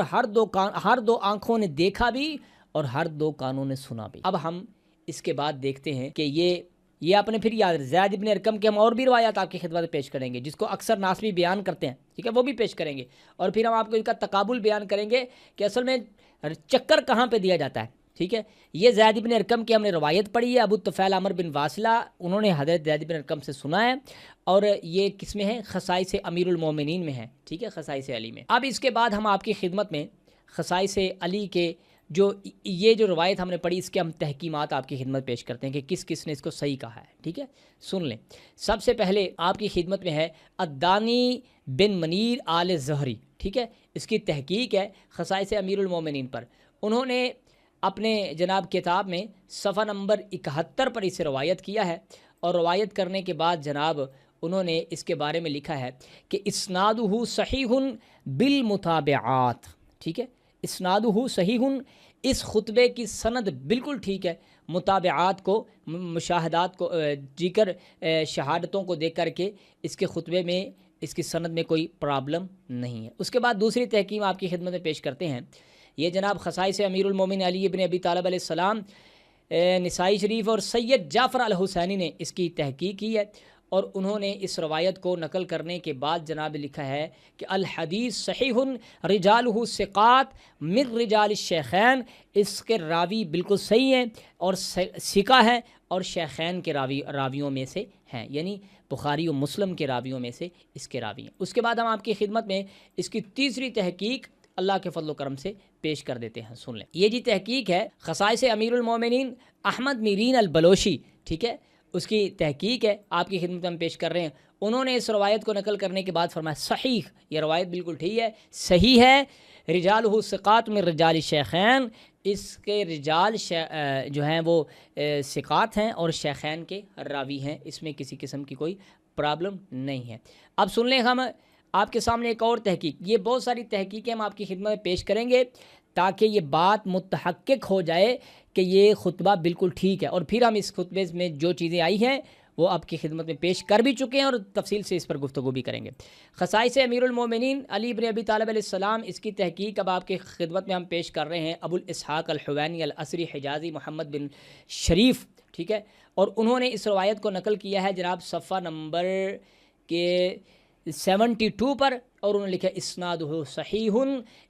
ہر دو آنکھوں نے دیکھا بھی اور ہر دو کانوں نے سنا بھی. اب ہم اس کے بعد دیکھتے ہیں کہ یہ آپ نے پھر یاد، زید ابن ارقم کے ہم اور بھی روایات آپ کی خدمت میں پیش کریں گے جس کو اکثر ناسبی بیان کرتے ہیں، ٹھیک ہے، وہ بھی پیش کریں گے. اور پھر ہم آپ کو ان کا تقابل بیان کریں گے کہ اصل میں چکر کہاں پہ دیا جاتا ہے. ٹھیک ہے، یہ زید ابن ارقم کی ہم نے روایت پڑھی ہے. ابو طفیل عامر بن واصلہ انہوں نے حضرت زید ابن ارقم سے سنا ہے، اور یہ کس میں ہے؟ خصائص امیر المومنین میں ہے. ٹھیک ہے، خصائص علی میں. اب اس کے بعد ہم آپ کی خدمت میں خصائص علی کے یہ جو روایت ہم نے پڑھی، اس کے ہم تحکیمات آپ کی خدمت پیش کرتے ہیں کہ کس کس نے اس کو صحیح کہا ہے. ٹھیک ہے، سن لیں. سب سے پہلے آپ کی خدمت میں ہے الدانی بن منیر آل زہری. ٹھیک ہے، اس کی تحقیق ہے خصائص امیر المومنین پر. انہوں نے اپنے جناب کتاب میں صفحہ نمبر 71 پر اسے روایت کیا ہے، اور روایت کرنے کے بعد جناب انہوں نے اس کے بارے میں لکھا ہے کہ اسنادہ صحیح بالمتابعات. ٹھیک ہے، اسنادہ صحیح، اس خطبے کی سند بالکل ٹھیک ہے، متابعات کو، مشاہدات کو، جی کر شہادتوں کو دیکھ کر کے اس کے خطبے میں اس کی سند میں کوئی پرابلم نہیں ہے۔ اس کے بعد دوسری تحقیق آپ کی خدمت میں پیش کرتے ہیں، یہ جناب خصائص امیر المومنین علی ابن ابی طالب علیہ السلام نسائی شریف اور سید جعفر الحسینی نے اس کی تحقیق کی ہے، اور انہوں نے اس روایت کو نقل کرنے کے بعد جناب لکھا ہے کہ الحدیث صحیح رجالہ ثقات من رجال الشیخین، اس کے راوی بالکل صحیح ہیں اور ثقہ ہیں اور شیخین کے راویوں میں سے ہیں، یعنی بخاری و مسلم کے راویوں میں سے اس کے راوی ہیں۔ اس کے بعد ہم آپ کی خدمت میں اس کی تیسری تحقیق اللہ کے فضل و کرم سے پیش کر دیتے ہیں، سن لیں۔ یہ جی تحقیق ہے خصائص امیر المومنین احمد میرین البلوشی، ٹھیک ہے، اس کی تحقیق ہے، آپ کی خدمت میں ہم پیش کر رہے ہیں۔ انہوں نے اس روایت کو نقل کرنے کے بعد فرمایا صحیح، یہ روایت بالکل ٹھیک ہے، صحیح ہے، رجالہ ثقات من رجال الشیخین، اس کے رجال جو ہیں وہ ثقات ہیں اور شیخین کے راوی ہیں، اس میں کسی قسم کی کوئی پرابلم نہیں ہے۔ اب سن لیں ہم آپ کے سامنے ایک اور تحقیق، یہ بہت ساری تحقیقیں ہم آپ کی خدمت میں پیش کریں گے تاکہ یہ بات متحقق ہو جائے کہ یہ خطبہ بالکل ٹھیک ہے، اور پھر ہم اس خطبے میں جو چیزیں آئی ہیں وہ آپ کی خدمت میں پیش کر بھی چکے ہیں اور تفصیل سے اس پر گفتگو بھی کریں گے۔ خصائص امیر المومنین علی ابن ابی طالب علیہ السلام، اس کی تحقیق اب آپ کی خدمت میں ہم پیش کر رہے ہیں ابو الاسحاق الحوینی العصری حجازی محمد بن شریف، ٹھیک ہے، اور انہوں نے اس روایت کو نقل کیا ہے جناب صفحہ نمبر کے 72 پر، اور انہوں نے لکھا اسنادہ صحیح،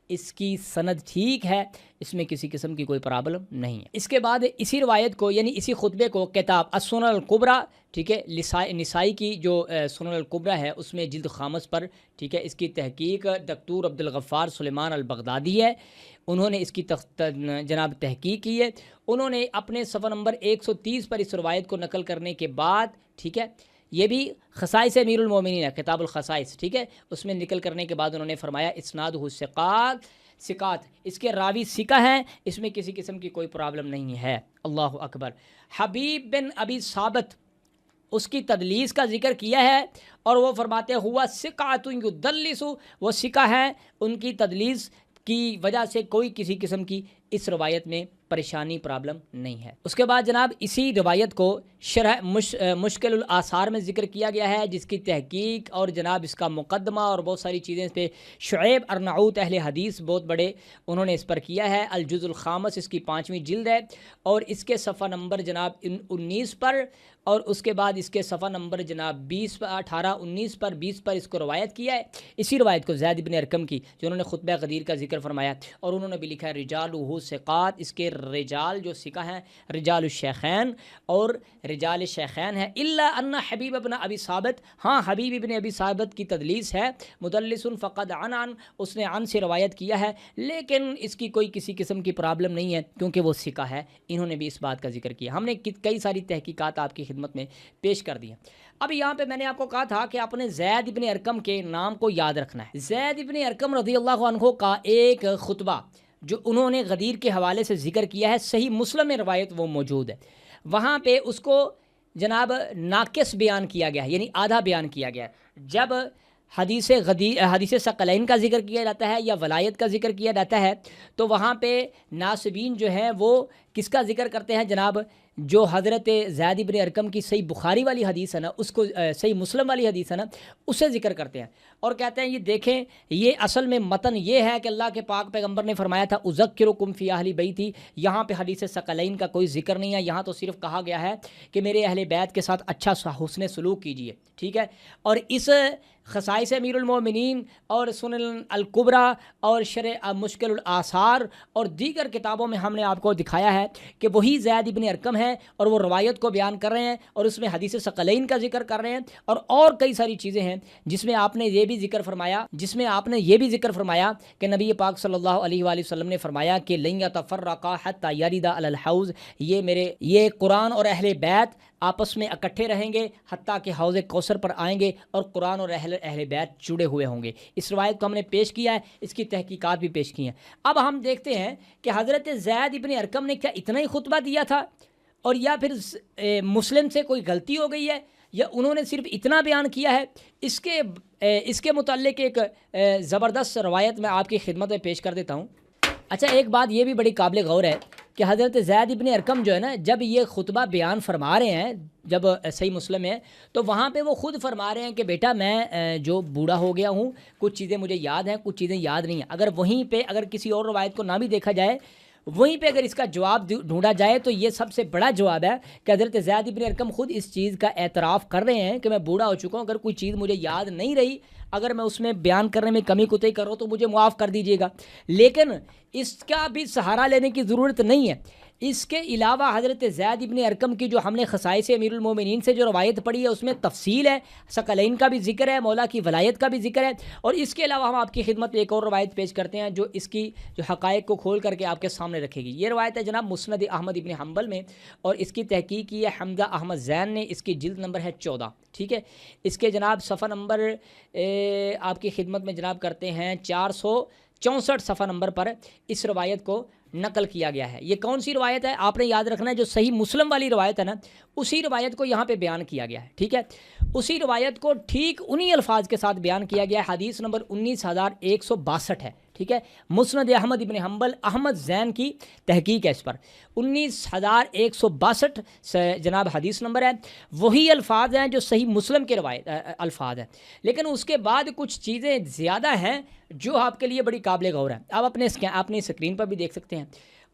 اس کی سند ٹھیک ہے، اس میں کسی قسم کی کوئی پرابلم نہیں ہے۔ اس کے بعد اسی روایت کو یعنی اسی خطبے کو کتاب السنن الکبریٰ، ٹھیک ہے، نسائی کی جو سنن الکبریٰ ہے اس میں جلد خامس پر، ٹھیک ہے، اس کی تحقیق دکتور عبدالغفار سلیمان البغدادی ہے، انہوں نے اس کی جناب تحقیق کی ہے۔ انہوں نے اپنے صفحہ نمبر 130 پر اس روایت کو نقل کرنے کے بعد، ٹھیک ہے، یہ بھی خصائص امیر المومنین ہے، کتاب الخصائص، ٹھیک ہے، اس میں نقل کرنے کے بعد انہوں نے فرمایا اسنادہ ثقات، اس کے راوی ثقہ ہیں، اس میں کسی قسم کی کوئی پرابلم نہیں ہے۔ اللہ اکبر۔ حبیب بن ابی ثابت، اس کی تدلیس کا ذکر کیا ہے، اور وہ فرماتے ہوا ثقۃ یدلس، وہ ثقہ ہیں، ان کی تدلیس کی وجہ سے کوئی کسی قسم کی اس روایت میں پریشانی پرابلم نہیں ہے۔ اس کے بعد جناب اسی روایت کو شرح مشکل الآثار میں ذکر کیا گیا ہے، جس کی تحقیق اور جناب اس کا مقدمہ اور بہت ساری چیزیں اس پہ شعیب ارناؤت اہل حدیث بہت بڑے انہوں نے اس پر کیا ہے۔ الجزء الخامس، اس کی 5ویں جلد ہے، اور اس کے صفحہ نمبر جناب 19 پر، اور اس کے بعد اس کے صفحہ نمبر جناب 20 پر 18 19 پر 20 پر اس کو روایت کیا ہے، اسی روایت کو زید بن ارقم کی، جو انہوں نے خطبہ غدیر کا ذکر فرمایا، اور انہوں نے بھی لکھا ہے رجالہ ثقات، اس کے رجال جو ثقہ ہیں رجال الشیخین اور رجال شیخین ہیں، الا ان حبیب ابن ابی ثابت، ہاں حبیب ابن ابی ثابت کی تدلیس ہے، مدلس فقد عن، اس نے عن سے روایت کیا ہے، لیکن اس کی کوئی کسی قسم کی پرابلم نہیں ہے کیونکہ وہ ثقہ ہے، انہوں نے بھی اس بات کا ذکر کیا۔ ہم نے کئی ساری تحقیقات آپ کی خدمت میں پیش کر دی ہیں۔ اب یہاں پہ میں نے آپ کو کہا تھا کہ آپ نے زید ابن ارقم کے نام کو یاد رکھنا ہے۔ زید ابن ارقم رضی اللہ عنہ کا ایک خطبہ جو انہوں نے غدیر کے حوالے سے ذکر کیا ہے، صحیح مسلم میں روایت وہ موجود ہے، وہاں پہ اس کو جناب ناقص بیان کیا گیا ہے، یعنی آدھا بیان کیا گیا ہے۔ جب حدیث ثقلین کا ذکر کیا جاتا ہے یا ولایت کا ذکر کیا جاتا ہے تو وہاں پہ ناصبین جو ہیں وہ کس کا ذکر کرتے ہیں جناب؟ جو حضرت زید بن ارقم کی صحیح بخاری والی حدیث ہے نا، اس کو صحیح مسلم والی حدیث ہے نا، اسے ذکر کرتے ہیں اور کہتے ہیں یہ دیکھیں، یہ اصل میں متن یہ ہے کہ اللہ کے پاک پیغمبر نے فرمایا تھا اذکرکم فی اہل بیتی، یہاں پہ حدیث ثقلین کا کوئی ذکر نہیں ہے، یہاں تو صرف کہا گیا ہے کہ میرے اہل بیت کے ساتھ اچھا حسن سلوک کیجیے، ٹھیک ہے۔ اور اس خصائص امیر المومنین اور سنن الکبریٰ اور شرح مشکل الآثار اور دیگر کتابوں میں ہم نے آپ کو دکھایا ہے کہ وہی زید بن ارقم ہے اور وہ روایت کو بیان کر رہے ہیں اور اس میں حدیث ثقلین کا ذکر کر رہے ہیں، اور کئی ساری چیزیں ہیں جس میں آپ نے یہ بھی ذکر فرمایا کہ نبی پاک صلی اللہ علیہ وآلہ وسلم نے فرمایا کہ لن یتفرقا حتی یردا علی الحوض، یہ قرآن اور اہل بیت آپس میں اکٹھے رہیں گے حتیٰ کہ حوض کوثر پر آئیں گے اور قرآن اور اہل بیت جڑے ہوئے ہوں گے۔ اس روایت کو ہم نے پیش کیا ہے، اس کی تحقیقات بھی پیش کی ہیں۔ اب ہم دیکھتے ہیں کہ حضرت زید بن ارقم نے کیا اتنا ہی خطبہ دیا تھا، اور یا پھر مسلم سے کوئی غلطی ہو گئی ہے، یا انہوں نے صرف اتنا بیان کیا ہے؟ اس کے متعلق ایک زبردست روایت میں آپ کی خدمت میں پیش کر دیتا ہوں۔ اچھا، ایک بات یہ بھی بڑی قابل غور ہے کہ حضرت زید ابن ارقم جو ہے نا جب یہ خطبہ بیان فرما رہے ہیں جب صحیح مسلم ہے تو وہاں پہ وہ خود فرما رہے ہیں کہ بیٹا میں جو بوڑھا ہو گیا ہوں، کچھ چیزیں مجھے یاد ہیں، کچھ چیزیں یاد نہیں ہیں۔ اگر وہیں پہ اگر کسی اور روایت کو نہ بھی دیکھا جائے، وہیں پہ اگر اس کا جواب ڈھونڈا جائے تو یہ سب سے بڑا جواب ہے کہ حضرت زید ابن ارقم خود اس چیز کا اعتراف کر رہے ہیں کہ میں بوڑھا ہو چکا ہوں، اگر کوئی چیز مجھے یاد نہیں رہی، اگر میں اس میں بیان کرنے میں کمی کوتاہی کر رہا ہوں تو مجھے معاف کر دیجیے گا، لیکن اس کا بھی سہارا لینے کی ضرورت نہیں ہے۔ اس کے علاوہ حضرت زید ابن ارقم کی جو ہم نے خصائص امیر المومنین سے جو روایت پڑھی ہے اس میں تفصیل ہے، ثقلین کا بھی ذکر ہے، مولا کی ولایت کا بھی ذکر ہے، اور اس کے علاوہ ہم آپ کی خدمت میں ایک اور روایت پیش کرتے ہیں جو اس کی جو حقائق کو کھول کر کے آپ کے سامنے رکھے گی۔ یہ روایت ہے جناب مسند احمد ابن حنبل میں، اور اس کی تحقیق کی ہے حمزہ احمد زین نے، اس کی جلد نمبر ہے 14، ٹھیک ہے۔ اس کے جناب صفحہ نمبر آپ کی خدمت میں جناب کرتے ہیں 464 صفحہ نمبر پر اس روایت کو نقل کیا گیا ہے۔ یہ کون سی روایت ہے؟ آپ نے یاد رکھنا ہے جو صحیح مسلم والی روایت ہے نا، اسی روایت کو یہاں پہ بیان کیا گیا ہے، ٹھیک ہے۔ اسی روایت کو ٹھیک انہی الفاظ کے ساتھ بیان کیا گیا ہے۔ حدیث نمبر 19162 ہے، ٹھیک ہے۔ مسند احمد ابن حنبل احمد زین کی تحقیق ہے اس پر، 19162 سے جناب حدیث نمبر ہے۔ وہی الفاظ ہیں جو صحیح مسلم کے روایت الفاظ ہیں، لیکن اس کے بعد کچھ چیزیں زیادہ ہیں جو آپ کے لیے بڑی قابل غور ہیں۔ آپ اپنی اسکرین پر بھی دیکھ سکتے ہیں۔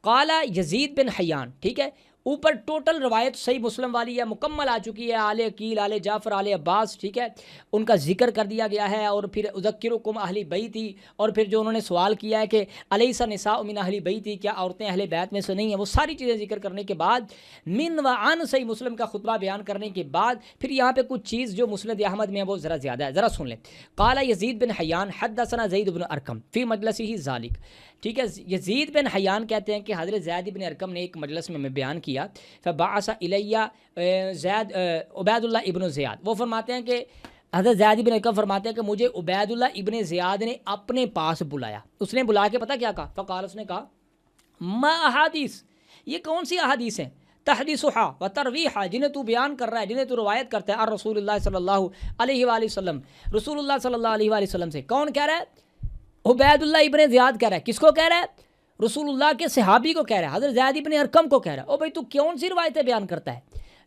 قال یزید بن حیان، ٹھیک ہے۔ اوپر ٹوٹل روایت صحیح مسلم والی ہے، مکمل آ چکی ہے، آل عقیل، آل جعفر، آل عباس، ٹھیک ہے، ان کا ذکر کر دیا گیا ہے، اور پھر اذکرکم اہل بیتی، اور پھر جو انہوں نے سوال کیا ہے کہ الیس نساء من اہل بیتی، کیا عورتیں اہل بیت میں سے نہیں ہیں، وہ ساری چیزیں ذکر کرنے کے بعد من و عن صحیح مسلم کا خطبہ بیان کرنے کے بعد پھر یہاں پہ کچھ چیز جو مسند احمد میں ہے وہ ذرا زیادہ ہے، ذرا سن لیں۔ قال یزید بن حیان حدثنا زید بن ارقم فی مجلسہ ذالک، ٹھیک ہے۔ یزید بن حیان کہتے ہیں کہ حضرت زید بن ارقم نے ایک مجلس میں بیان کیا، فبعث الیہ زید عبید اللہ ابن زیاد، وہ فرماتے ہیں کہ حضرت زید بن ارقم فرماتے ہیں کہ مجھے عبید اللہ ابن زیاد نے اپنے پاس بلایا، اس نے بلا کے پتہ کیا کہا؟ فقال، اس نے کہا ما احادیث، یہ کون سی احادیث ہیں؟ تحدیثھا و ترویحا، جنہیں تو بیان کر رہا ہے، جنہیں تو روایت کرتا ہے، اور رسول اللہ صلی اللہ علیہ وآلہ وسلم، رسول اللہ صلی اللہ علیہ وآلہ وسلم سے۔ کون کہہ رہا ہے؟ عبید اللہ ابن زیاد کہہ رہا ہے۔ کس کو کہہ رہا ہے؟ رسول اللہ کے صحابی کو کہہ رہا ہے، حضرت زید ابن ارقم کو کہہ رہا ہے۔ او بھائی تو کون سی روایتیں بیان کرتا ہے؟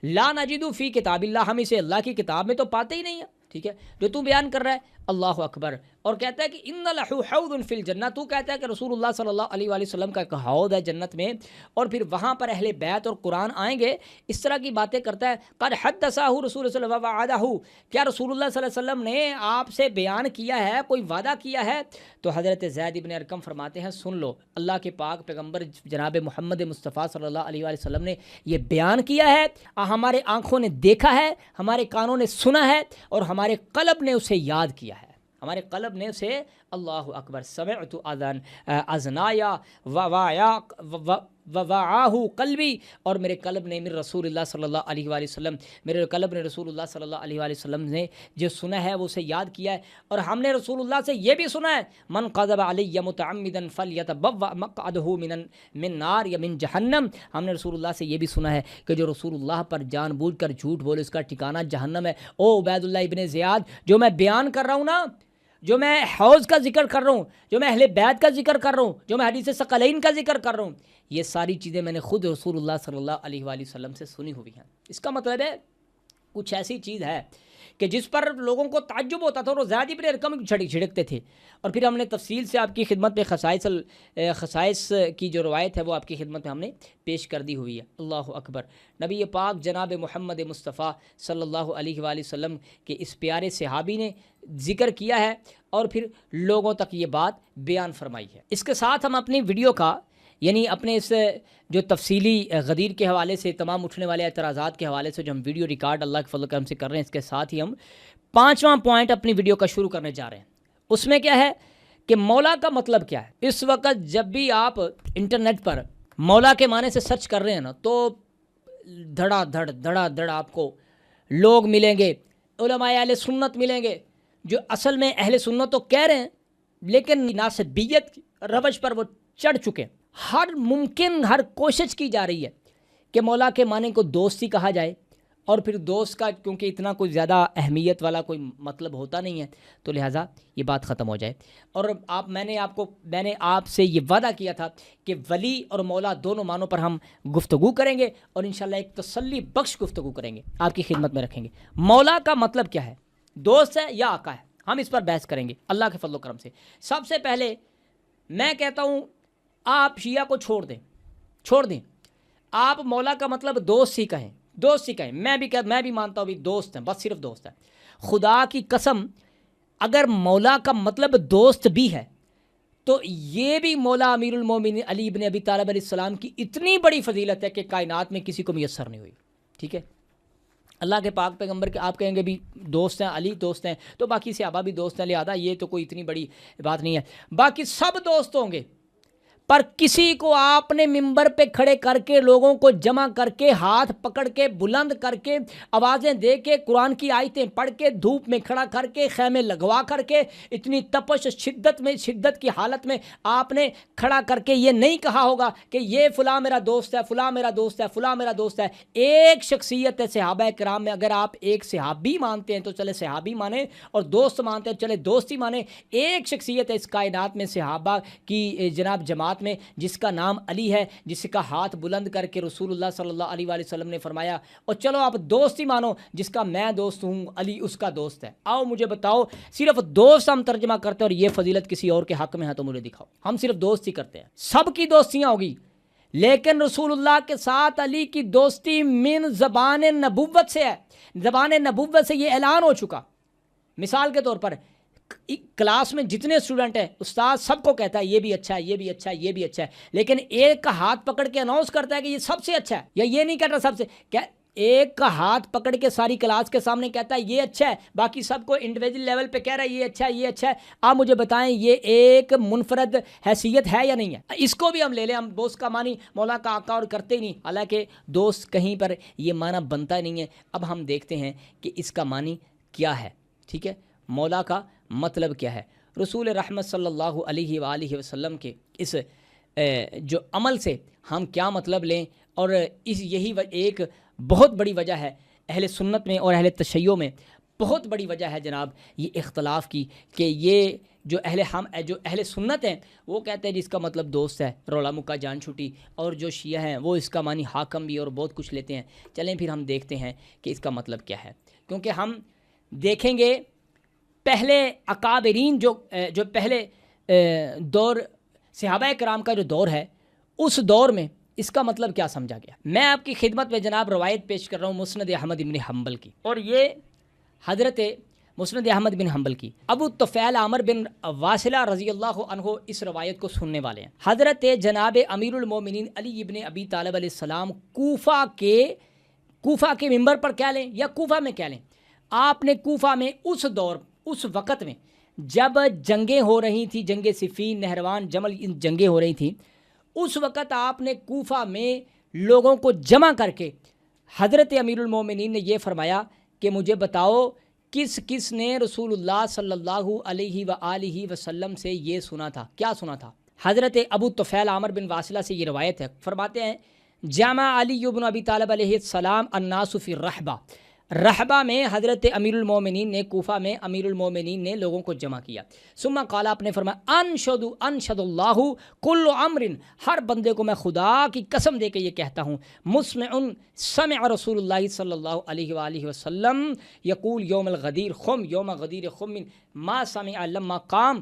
لا نجد فی کتاب اللہ، ہم اسے اللہ کی کتاب میں تو پاتے ہی نہیں ہیں، ٹھیک ہے، جو تو بیان کر رہا ہے۔ اللہ اکبر، اور کہتا ہے کہ ان لہو حوض فی الجنہ، تو کہتا ہے کہ رسول اللہ صلی اللہ علیہ وآلہ وسلم کا ایک حوض ہے جنت میں، اور پھر وہاں پر اہل بیت اور قرآن آئیں گے، اس طرح کی باتیں کرتا ہے۔ قد حدثہ رسول صلی اللہ علیہ وسلم وعدہ، کیا رسول اللہ صلی اللہ علیہ وسلم نے آپ سے بیان کیا ہے، کوئی وعدہ کیا ہے؟ تو حضرت زید بن ارقم فرماتے ہیں سن لو، اللہ کے پاک پیغمبر جناب محمد مصطفیٰ صلی اللہ علیہ وآلہ وسلم نے یہ بیان کیا ہے، ہمارے آنکھوں نے دیکھا ہے، ہمارے کانوں نے سنا ہے، اور ہمارے قلب نے اسے یاد کیا ہے، ہمارے قلب نے اسے، اللہ اکبر، سمعت اذنایا ووعاہ قلبی، اور میرے قلب نے، میرے رسول اللہ صلی اللہ علیہ وآلہ وسلم، میرے قلب نے رسول اللہ صلی اللہ علیہ وآلہ وسلم نے جو سنا ہے وہ اسے یاد کیا ہے، اور ہم نے رسول اللہ سے یہ بھی سنا ہے من قذب علی متعمدا فلیتبوأ مقعدہ من نار یا من جہنم، ہم نے رسول اللہ سے یہ بھی سنا ہے کہ جو رسول اللہ پر جان بوجھ کر جھوٹ بولے اس کا ٹھکانہ جہنم ہے۔ او عبید اللہ ابن زیاد، جو میں بیان کر رہا ہوں نا، جو میں حوض کا ذکر کر رہا ہوں، جو میں اہل بیت کا ذکر کر رہا ہوں، جو میں حدیث ثقلین کا ذکر کر رہا ہوں، یہ ساری چیزیں میں نے خود رسول اللہ صلی اللہ علیہ وآلہ وسلم سے سنی ہوئی ہیں۔ اس کا مطلب ہے کچھ ایسی چیز ہے کہ جس پر لوگوں کو تعجب ہوتا تھا اور وہ زید بن ارقم چھڑکتے تھے، اور پھر ہم نے تفصیل سے آپ کی خدمت میں خصائص کی جو روایت ہے وہ آپ کی خدمت میں ہم نے پیش کر دی ہوئی ہے۔ اللہ اکبر، نبی پاک جناب محمد مصطفیٰ صلی اللہ علیہ وآلہ وسلم کے اس پیارے صحابی نے ذکر کیا ہے اور پھر لوگوں تک یہ بات بیان فرمائی ہے۔ اس کے ساتھ ہم اپنی ویڈیو کا، یعنی اپنے اس جو تفصیلی غدیر کے حوالے سے، تمام اٹھنے والے اعتراضات کے حوالے سے جو ہم ویڈیو ریکارڈ اللہ کے فضل و کرم سے کر رہے ہیں، اس کے ساتھ ہی ہم 5واں پوائنٹ اپنی ویڈیو کا شروع کرنے جا رہے ہیں۔ اس میں کیا ہے کہ مولا کا مطلب کیا ہے۔ اس وقت جب بھی آپ انٹرنیٹ پر مولا کے معنی سے سرچ کر رہے ہیں نا، تو دھڑا دھڑ آپ کو لوگ ملیں گے، علماء اہل سنت ملیں گے، جو اصل میں اہل سنت تو کہہ رہے ہیں لیکن ناسبیت کی روش پر وہ چڑھ چکے ہیں۔ ہر ممکن ہر کوشش کی جا رہی ہے کہ مولا کے معنی کو دوستی کہا جائے، اور پھر دوست کا کیونکہ اتنا کوئی زیادہ اہمیت والا کوئی مطلب ہوتا نہیں ہے، تو لہٰذا یہ بات ختم ہو جائے۔ اور میں نے آپ سے یہ وعدہ کیا تھا کہ ولی اور مولا دونوں معنوں پر ہم گفتگو کریں گے، اور انشاءاللہ ایک تسلی بخش گفتگو کریں گے، آپ کی خدمت میں رکھیں گے۔ مولا کا مطلب کیا ہے؟ دوست ہے یا آقا ہے؟ ہم اس پر بحث کریں گے اللہ کے فضل و کرم سے۔ سب سے پہلے میں کہتا ہوں آپ شیعہ کو چھوڑ دیں، آپ مولا کا مطلب دوست ہی کہیں، میں بھی مانتا ہوں بھی دوست ہیں، بس صرف دوست ہیں۔ خدا کی قسم اگر مولا کا مطلب دوست بھی ہے تو یہ بھی مولا امیر المومنین علی بن ابی طالب علیہ السلام کی اتنی بڑی فضیلت ہے کہ کائنات میں کسی کو میسر نہیں ہوئی، ٹھیک ہے؟ اللہ کے پاک پیغمبر کے آپ کہیں گے بھی دوست ہیں، علی دوست ہیں، تو باقی صحابہ بھی دوست ہیں، لہذا یہ تو کوئی اتنی بڑی بات نہیں ہے، باقی سب دوست ہوں گے، پر کسی کو آپ نے ممبر پہ کھڑے کر کے لوگوں کو جمع کر کے ہاتھ پکڑ کے بلند کر کے آوازیں دے کے قرآن کی آیتیں پڑھ کے دھوپ میں کھڑا کر کے خیمے لگوا کر کے اتنی تپش شدت کی حالت میں آپ نے کھڑا کر کے یہ نہیں کہا ہوگا کہ یہ فلاں میرا دوست ہے، فلاں میرا دوست ہے، فلاں میرا دوست ہے۔ ایک شخصیت ہے صحابہ کرام میں، اگر آپ ایک صحابی مانتے ہیں تو چلے صحابی مانیں، اور دوست مانتے ہیں چلے دوست ہی مانیں۔ ایک شخصیت ہے اس کائنات میں صحابہ کی جناب جماعت میں جس کا نام علی ہے، جس کا ہاتھ بلند کر کے رسول اللہ صلی اللہ علیہ وآلہ وسلم نے فرمایا اور چلو آپ دوست ہی مانو، جس کا میں دوست ہوں علی اس کا دوست ہے۔ آؤ مجھے بتاؤ، صرف دوست ہم ترجمہ کرتے ہیں اور یہ فضیلت کسی اور کے حق میں ہے تو مجھے دکھاؤ۔ ہم صرف دوست ہی کرتے ہیں، سب کی دوستیاں ہوگی، لیکن رسول اللہ کے ساتھ علی کی دوستی من زبان نبوت سے ہے، زبان نبوت سے یہ اعلان ہو چکا۔ مثال کے طور پر کلاس میں جتنے اسٹوڈنٹ ہیں استاد سب کو کہتا ہے یہ بھی اچھا ہے، یہ بھی اچھا ہے، یہ بھی اچھا ہے، لیکن ایک کا ہاتھ پکڑ کے اناؤنس کرتا ہے کہ یہ سب سے اچھا ہے، یا یہ نہیں کہتا سب سے، ایک کا ہاتھ پکڑ کے ساری کلاس کے سامنے کہتا ہے یہ اچھا ہے، باقی سب کو انڈیویجول لیول پہ کہہ رہا ہے یہ اچھا ہے، یہ اچھا ہے۔ آپ مجھے بتائیں یہ ایک منفرد حیثیت ہے یا نہیں ہے؟ اس کو بھی ہم لے لیں، ہم دوست کا معنی مولا کا آقا اور کرتے ہی نہیں، حالانکہ دوست کہیں پر یہ معنی بنتا نہیں ہے۔ اب ہم دیکھتے ہیں کہ اس کا معنی کیا ہے، ٹھیک ہے؟ مولا کا مطلب کیا ہے؟ رسول رحمت صلی اللہ علیہ وآلہ وسلم کے اس جو عمل سے ہم کیا مطلب لیں، اور یہی ایک بہت بڑی وجہ ہے اہل سنت میں اور اہل تشیع میں، بہت بڑی وجہ ہے جناب یہ اختلاف کی، کہ یہ جو اہل سنت ہیں وہ کہتے ہیں جس کا مطلب دوست ہے، رولا مکہ جان چھٹی، اور جو شیعہ ہیں وہ اس کا معنی حاکم بھی اور بہت کچھ لیتے ہیں۔ چلیں پھر ہم دیکھتے ہیں کہ اس کا مطلب کیا ہے، کیونکہ ہم دیکھیں گے پہلے اکابرین جو پہلے دور صحابہ کرام کا جو دور ہے، اس دور میں اس کا مطلب کیا سمجھا گیا۔ میں آپ کی خدمت میں جناب روایت پیش کر رہا ہوں مسند احمد بن حنبل کی، اور یہ حضرت مسند احمد بن حنبل کی ابو طفیل عامر بن واصلہ رضی اللہ عنہ اس روایت کو سننے والے ہیں۔ حضرت جناب امیر المومنین علی ابن ابی طالب علیہ السلام کوفہ کے ممبر پر کہہ لیں یا کوفہ میں کہہ لیں، آپ نے کوفہ میں اس وقت میں جب جنگیں ہو رہی تھیں، جنگ صفین، نہروان، جمل، ان جنگیں ہو رہی تھیں، اس وقت آپ نے کوفہ میں لوگوں کو جمع کر کے حضرت امیر المومنین نے یہ فرمایا کہ مجھے بتاؤ کس نے رسول اللہ صلی اللہ علیہ وآلہ وسلم سے یہ سنا تھا؟ کیا سنا تھا؟ حضرت ابو طفیل عامر بن واصلہ سے یہ روایت ہے، فرماتے ہیں جامع علی بن ابی طالب علیہ السلام الناس فی رحبہ میں حضرت امیر المومنین نے کوفہ میں امیر المومنین نے لوگوں کو جمع کیا۔ ثم قال، آپ نے فرمایا انشد اللہ کل امر، ہر بندے کو میں خدا کی قسم دے کے یہ کہتا ہوں، مسمع سمع رسول اللہ صلی اللہ علیہ وآلہ وسلم یقول یوم الغدیر خم یوم غدیر خم ما سمع لما قام،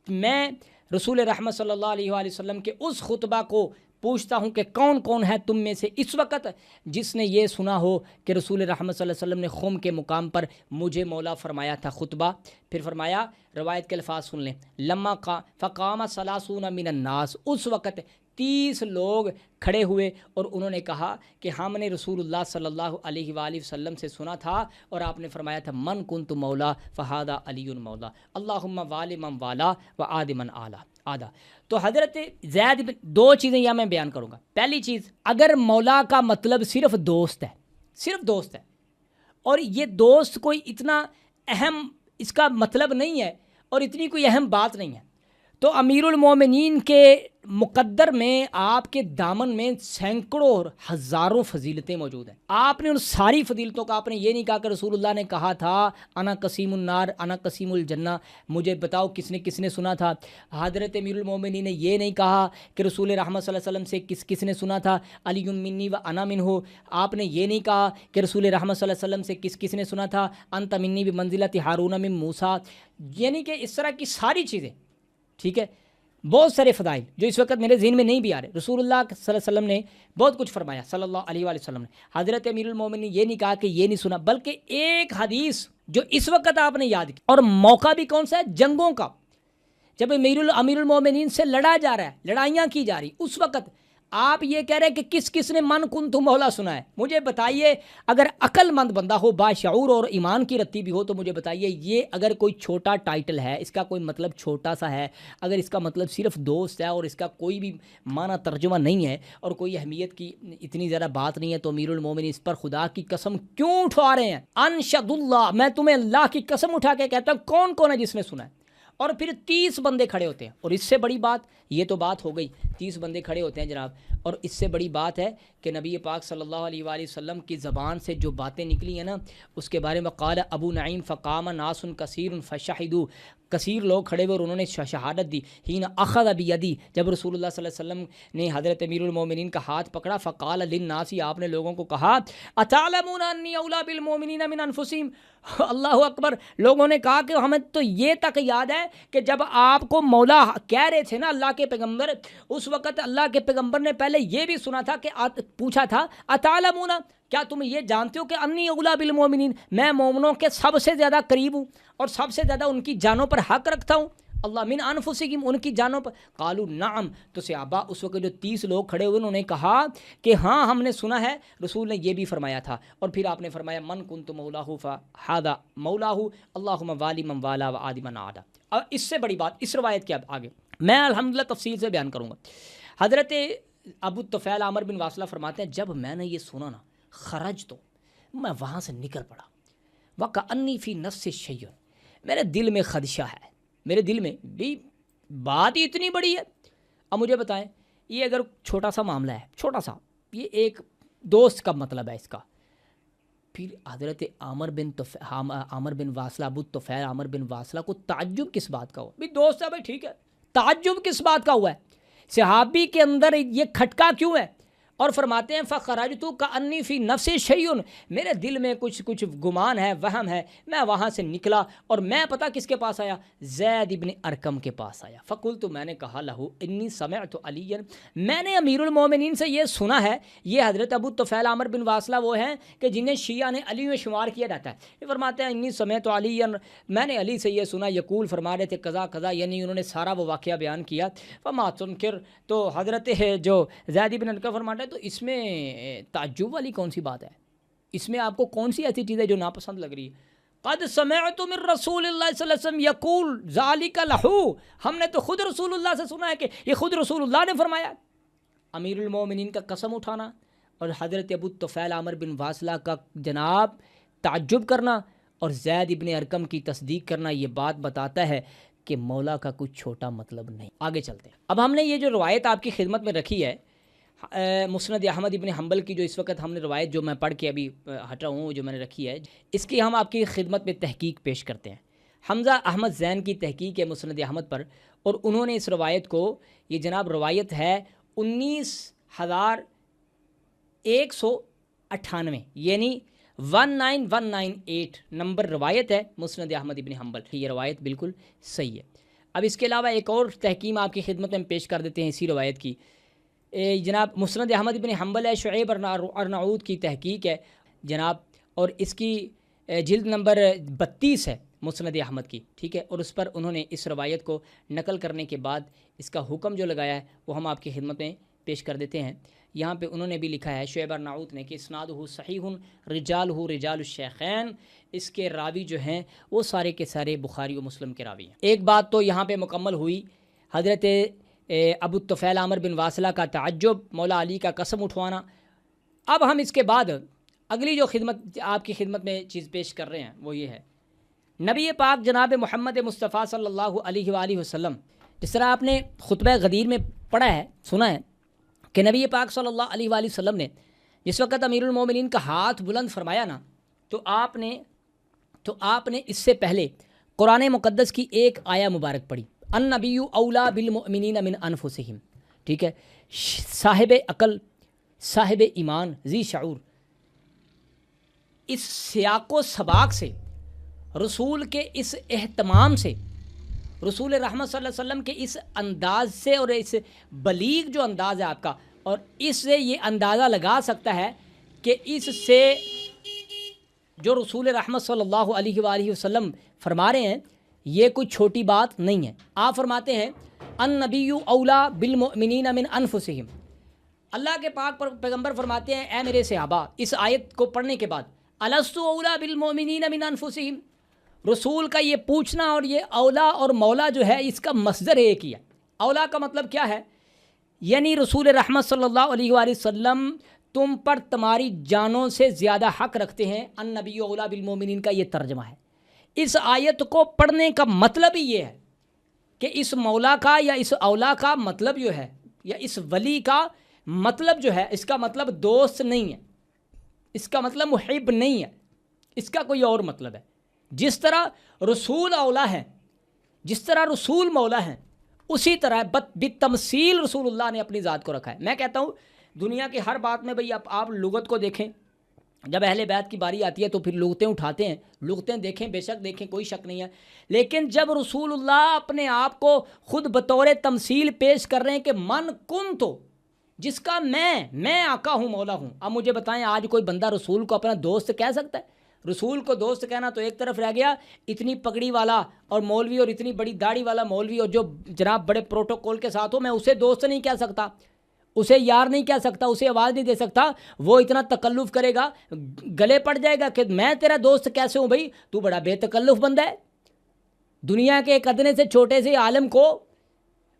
میں رسول رحمت صلی اللہ علیہ وآلہ وسلم کے اس خطبہ کو پوچھتا ہوں کہ کون کون ہے تم میں سے اس وقت جس نے یہ سنا ہو کہ رسول رحمت صلی اللہ علیہ وسلم نے خم کے مقام پر مجھے مولا فرمایا تھا خطبہ۔ پھر فرمایا، روایت کے الفاظ سن لیں، لما فقام ثلاثون من الناس، اس وقت 30 لوگ کھڑے ہوئے اور انہوں نے کہا کہ ہم نے رسول اللہ صلی اللہ علیہ وآلہ وسلم سے سنا تھا اور آپ نے فرمایا تھا من کنت مولا فہذا علی مولا اللہم والی من والا و آد من آدھا۔ تو حضرت زید بن، دو چیزیں یہاں میں بیان کروں گا۔ پہلی چیز، اگر مولا کا مطلب صرف دوست ہے اور یہ دوست کوئی اتنا اہم اس کا مطلب نہیں ہے اور اتنی کوئی اہم بات نہیں ہے، تو امیر المومنین کے مقدر میں آپ کے دامن میں سینکڑوں اور ہزاروں فضیلتیں موجود ہیں. آپ نے ان ساری فضیلتوں کا آپ نے یہ نہیں کہا کہ رسول اللہ نے کہا تھا انا قسیم النار انا قسیم الجنہ، مجھے بتاؤ کس نے سنا تھا. حضرت امیر المومنین نے یہ نہیں کہا کہ رسول رحمت صلی اللہ علیہ وسلم سے کس نے سنا تھا علی منی و انا منہ. آپ نے یہ نہیں کہا کہ رسول رحمت صلی اللہ علیہ وسلم سے کس نے سنا تھا انت منی بمنزلۃ ہارون من موسیٰ. یعنی کہ اس طرح کی ساری چیزیں، ٹھیک ہے، بہت سارے فضائل جو اس وقت میرے ذہن میں نہیں بھی آ رہے. رسول اللہ صلی اللہ علیہ وسلم نے بہت کچھ فرمایا، صلی اللہ علیہ وآلہ وسلم نے. حضرت امیر المومنین نے یہ نہیں کہا کہ یہ نہیں سنا، بلکہ ایک حدیث جو اس وقت آپ نے یاد کی، اور موقع بھی کون سا ہے؟ جنگوں کا. جب امیر المومنین سے لڑا جا رہا ہے، لڑائیاں کی جا رہی، اس وقت آپ یہ کہہ رہے ہیں کہ کس نے من کنت مولا سنا ہے. مجھے بتائیے، اگر عقل مند بندہ ہو، باشعور اور ایمان کی رتی بھی ہو، تو مجھے بتائیے یہ اگر کوئی چھوٹا ٹائٹل ہے، اس کا کوئی مطلب چھوٹا سا ہے، اگر اس کا مطلب صرف دوست ہے اور اس کا کوئی بھی معنی ترجمہ نہیں ہے اور کوئی اہمیت کی اتنی زیادہ بات نہیں ہے، تو امیر المومنین اس پر خدا کی قسم کیوں اٹھا رہے ہیں؟ انشد اللہ، میں تمہیں اللہ کی قسم اٹھا کے کہتا ہوں کون ہے جس نے سنا ہے. اور پھر 30 بندے کھڑے ہوتے ہیں، اور اس سے بڑی بات، یہ تو بات ہو گئی 30 بندے کھڑے ہوتے ہیں جناب، اور اس سے بڑی بات ہے کہ نبی پاک صلی اللہ علیہ وآلہ وسلم کی زبان سے جو باتیں نکلی ہیں نا، اس کے بارے میں قال ابو نعیم فقام ناس کثیر فشہدوا، کثیر لوگ کھڑے ہوئے اور انہوں نے شہادت دی. حین اخذ بیدی، جب رسول اللہ صلی اللہ علیہ وسلم نے حضرت امیر المومنین کا ہاتھ پکڑا، فقال للناس، آپ نے لوگوں کو کہا اتعلمون انی اولی بالمؤمنین من انفسہم. اللہ اکبر. لوگوں نے کہا کہ ہمیں تو یہ تک یاد ہے کہ جب آپ کو مولا کہہ رہے تھے نا اللہ کے پیغمبر، اس وقت اللہ کے پیغمبر نے پہلے یہ بھی سنا تھا کہ پوچھا تھا اتعلمون، کیا تم یہ جانتے ہو کہ انی اولی بالمؤمنین، میں مومنوں کے سب سے زیادہ قریب ہوں اور سب سے زیادہ ان کی جانوں پر حق رکھتا ہوں. اللہ من انفسہم، ان کی جانوں پر. قالوا نعم، تو صحابہ اس وقت جو 30 لوگ کھڑے ہوئے انہوں نے کہا کہ ہاں ہم نے سنا ہے، رسول نے یہ بھی فرمایا تھا. اور پھر آپ نے فرمایا من کنت مولاہ فہذا مولاہ اللہم والی من والا و عادی من عادا. اب اس سے بڑی بات اس روایت کے آگے میں الحمدللہ تفصیل سے بیان کروں گا. حضرت ابو طفیل عامر بن واصلہ فرماتے ہیں جب میں نے یہ سنا نا، خرج تو میں وہاں سے نکل پڑا، وکأنی فی نفس شیء، میرے دل میں خدشہ ہے، میرے دل میں بھی بات ہی اتنی بڑی ہے. اب مجھے بتائیں، یہ اگر چھوٹا سا معاملہ ہے، چھوٹا سا، یہ ایک دوست کا مطلب ہے اس کا، پھر حضرت عامر بن واصلہ، ابو طفیل عامر بن واصلہ کو تعجب کس بات کا ہوا؟ بھی دوست ہے بھائی، ٹھیک ہے، تعجب کس بات کا ہوا ہے؟ صحابی کے اندر یہ کھٹکا کیوں ہے؟ اور فرماتے ہیں فخرجت کأنی فی نفس شیء، میرے دل میں کچھ گمان ہے، وہم ہے. میں وہاں سے نکلا اور میں پتہ کس کے پاس آیا؟ زید ابن ارقم کے پاس آیا. فقلت، میں نے کہا لہو انی سمعت علی، میں نے امیر المومنین سے یہ سنا ہے. یہ حضرت ابو طفیل عامر بن واصلہ وہ ہیں کہ جنہیں شیعہ نے علی میں شمار کیا جاتا ہے. یہ فرماتے ہیں انی سمعت علی، میں نے علی سے یہ سنا، یقول فرما رہے تھے قضا قضا، یعنی انہوں نے سارا وہ واقعہ بیان کیا. فما تنکر، تو حضرت جو زید ابن ارقم فرماتے ہیں تو اس میں تعجب والی کون سی بات ہے؟ اس میں آپ کو کون سی ایسی چیز ہے جو ناپسند لگ رہی ہے؟ قد سمعت من رسول اللہ صلی اللہ علیہ وسلم یقول ذالک لہو، ہم نے تو خود رسول اللہ سے سنا ہے کہ یہ خود رسول اللہ نے فرمایا. امیر المومنین کا قسم اٹھانا اور حضرت ابو طفیل عامر بن واصلہ کا جناب تعجب کرنا اور زید ابن ارقم کی تصدیق کرنا، یہ بات بتاتا ہے کہ مولا کا کچھ چھوٹا مطلب نہیں. آگے چلتے ہیں. اب ہم نے یہ جو روایت آپ کی خدمت میں رکھی ہے، مسند احمد ابن حنبل کی، جو اس وقت ہم نے روایت جو میں پڑھ کے ابھی ہٹا ہوں، جو میں نے رکھی ہے، اس کی ہم آپ کی خدمت میں تحقیق پیش کرتے ہیں. حمزہ احمد زین کی تحقیق ہے مسند احمد پر، اور انہوں نے اس روایت کو، یہ جناب روایت ہے 19,198، یعنی 19198 نمبر روایت ہے مسند احمد ابن حنبل. یہ روایت بالکل صحیح ہے. اب اس کے علاوہ ایک اور تحقیق آپ کی خدمت میں پیش کر دیتے ہیں اسی روایت کی. جناب مسند احمد ابن حنبل ہے، شعیب ارناؤط کی تحقیق ہے جناب، اور اس کی جلد نمبر 32 ہے مسند احمد کی، ٹھیک ہے. اور اس پر انہوں نے اس روایت کو نقل کرنے کے بعد اس کا حکم جو لگایا ہے وہ ہم آپ کی خدمت میں پیش کر دیتے ہیں. یہاں پہ انہوں نے بھی لکھا ہے شعیب ارناؤط نے کہ اسنادہ صحیح رجالہ رجال الشیخین، اس کے راوی جو ہیں وہ سارے کے سارے بخاری و مسلم کے راوی ہیں. ایک بات تو یہاں پہ مکمل ہوئی، حضرت ابو طفیل عامر بن واصلہ کا تعجب، مولا علی کا قسم اٹھوانا. اب ہم اس کے بعد اگلی جو خدمت آپ کی خدمت میں چیز پیش کر رہے ہیں وہ یہ ہے، نبی پاک جناب محمد مصطفیٰ صلی اللہ علیہ وآلہ وسلم جس طرح آپ نے خطبہ غدیر میں پڑھا ہے، سنا ہے کہ نبی پاک صلی اللہ علیہ وآلہ وسلم نے جس وقت امیر المومنین کا ہاتھ بلند فرمایا نا، تو آپ نے اس سے پہلے قرآن مقدس کی ایک آیہ مبارک پڑھی، النبی اولا بالمؤمنین من انفسہم، ٹھیک ہے، صاحب عقل، صاحب ایمان، ذی شعور، اس سیاق و سباق سے، رسول کے اس اہتمام سے، رسول رحمت صلی اللہ علیہ وسلم کے اس انداز سے اور اس بلیغ جو انداز ہے آپ کا، اور اس سے یہ اندازہ لگا سکتا ہے کہ اس سے جو رسول رحمت صلی اللہ علیہ وآلہ وسلم فرما رہے ہیں یہ کوئی چھوٹی بات نہیں ہے۔ آپ فرماتے ہیں النبی اولا بالمؤمنین من انفسہم، اللہ کے پاک پیغمبر فرماتے ہیں اے میرے صحابہ، اس آیت کو پڑھنے کے بعد الست اولا بالمؤمنین من انفسہم، رسول کا یہ پوچھنا اور یہ اولا اور مولا جو ہے اس کا مصدر ایک ہی ہے۔ اولا کا مطلب کیا ہے؟ یعنی رسول رحمت صلی اللہ علیہ وآلہ وسلم تم پر تمہاری جانوں سے زیادہ حق رکھتے ہیں، النبی اولا بالمؤمنین کا یہ ترجمہ ہے۔ اس آیت کو پڑھنے کا مطلب ہی یہ ہے کہ اس مولا کا یا اس اولا کا مطلب جو ہے، یا اس ولی کا مطلب جو ہے، اس کا مطلب دوست نہیں ہے، اس کا مطلب محب نہیں ہے، اس کا کوئی اور مطلب ہے۔ جس طرح رسول اولا ہے، جس طرح رسول مولا ہیں، اسی طرح بالتمثیل رسول اللہ نے اپنی ذات کو رکھا ہے۔ میں کہتا ہوں دنیا کی ہر بات میں بھئی آپ لغت کو دیکھیں، جب اہل بیت کی باری آتی ہے تو پھر لغتیں اٹھاتے ہیں، لغتیں دیکھیں، بے شک دیکھیں، کوئی شک نہیں ہے، لیکن جب رسول اللہ اپنے آپ کو خود بطور تمثیل پیش کر رہے ہیں کہ من کن تو، جس کا میں آقا ہوں، مولا ہوں۔ اب مجھے بتائیں آج کوئی بندہ رسول کو اپنا دوست کہہ سکتا ہے؟ رسول کو دوست کہنا تو ایک طرف رہ گیا، اتنی پگڑی والا اور مولوی اور اتنی بڑی داڑھی والا مولوی اور جو جناب بڑے پروٹوکول کے ساتھ ہو، میں اسے دوست نہیں کہہ سکتا، اسے یار نہیں کہہ سکتا، اسے آواز نہیں دے سکتا، وہ اتنا تکلف کرے گا، گلے پڑ جائے گا کہ میں تیرا دوست کیسے ہوں بھائی، تو بڑا بے تکلف بندہ ہے۔ دنیا کے ایک ادنے سے چھوٹے سے عالم کو،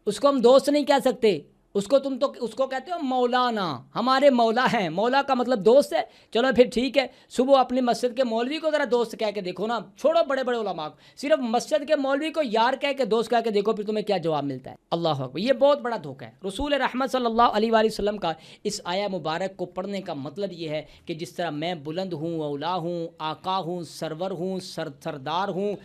اس کو ہم دوست نہیں کہہ سکتے، اس کو تم تو اس کو کہتے ہو مولانا، ہمارے مولا ہیں۔ مولا کا مطلب دوست ہے، چلو پھر ٹھیک ہے، صبح اپنی مسجد کے مولوی کو ذرا دوست کہہ کے دیکھو نا، چھوڑو بڑے بڑے علماء کو، صرف مسجد کے مولوی کو یار کہہ کے دوست کہہ کے دیکھو، پھر تمہیں کیا جواب ملتا ہے۔ اللہ اکبر، یہ بہت بڑا دھوکہ ہے۔ رسول رحمت صلی اللہ علیہ وآلہ وسلم کا اس آیہ مبارک کو پڑھنے کا مطلب یہ ہے کہ جس طرح میں بلند ہوں، اولا ہوں، آقا ہوں، سرور ہوں، سردار ہوں،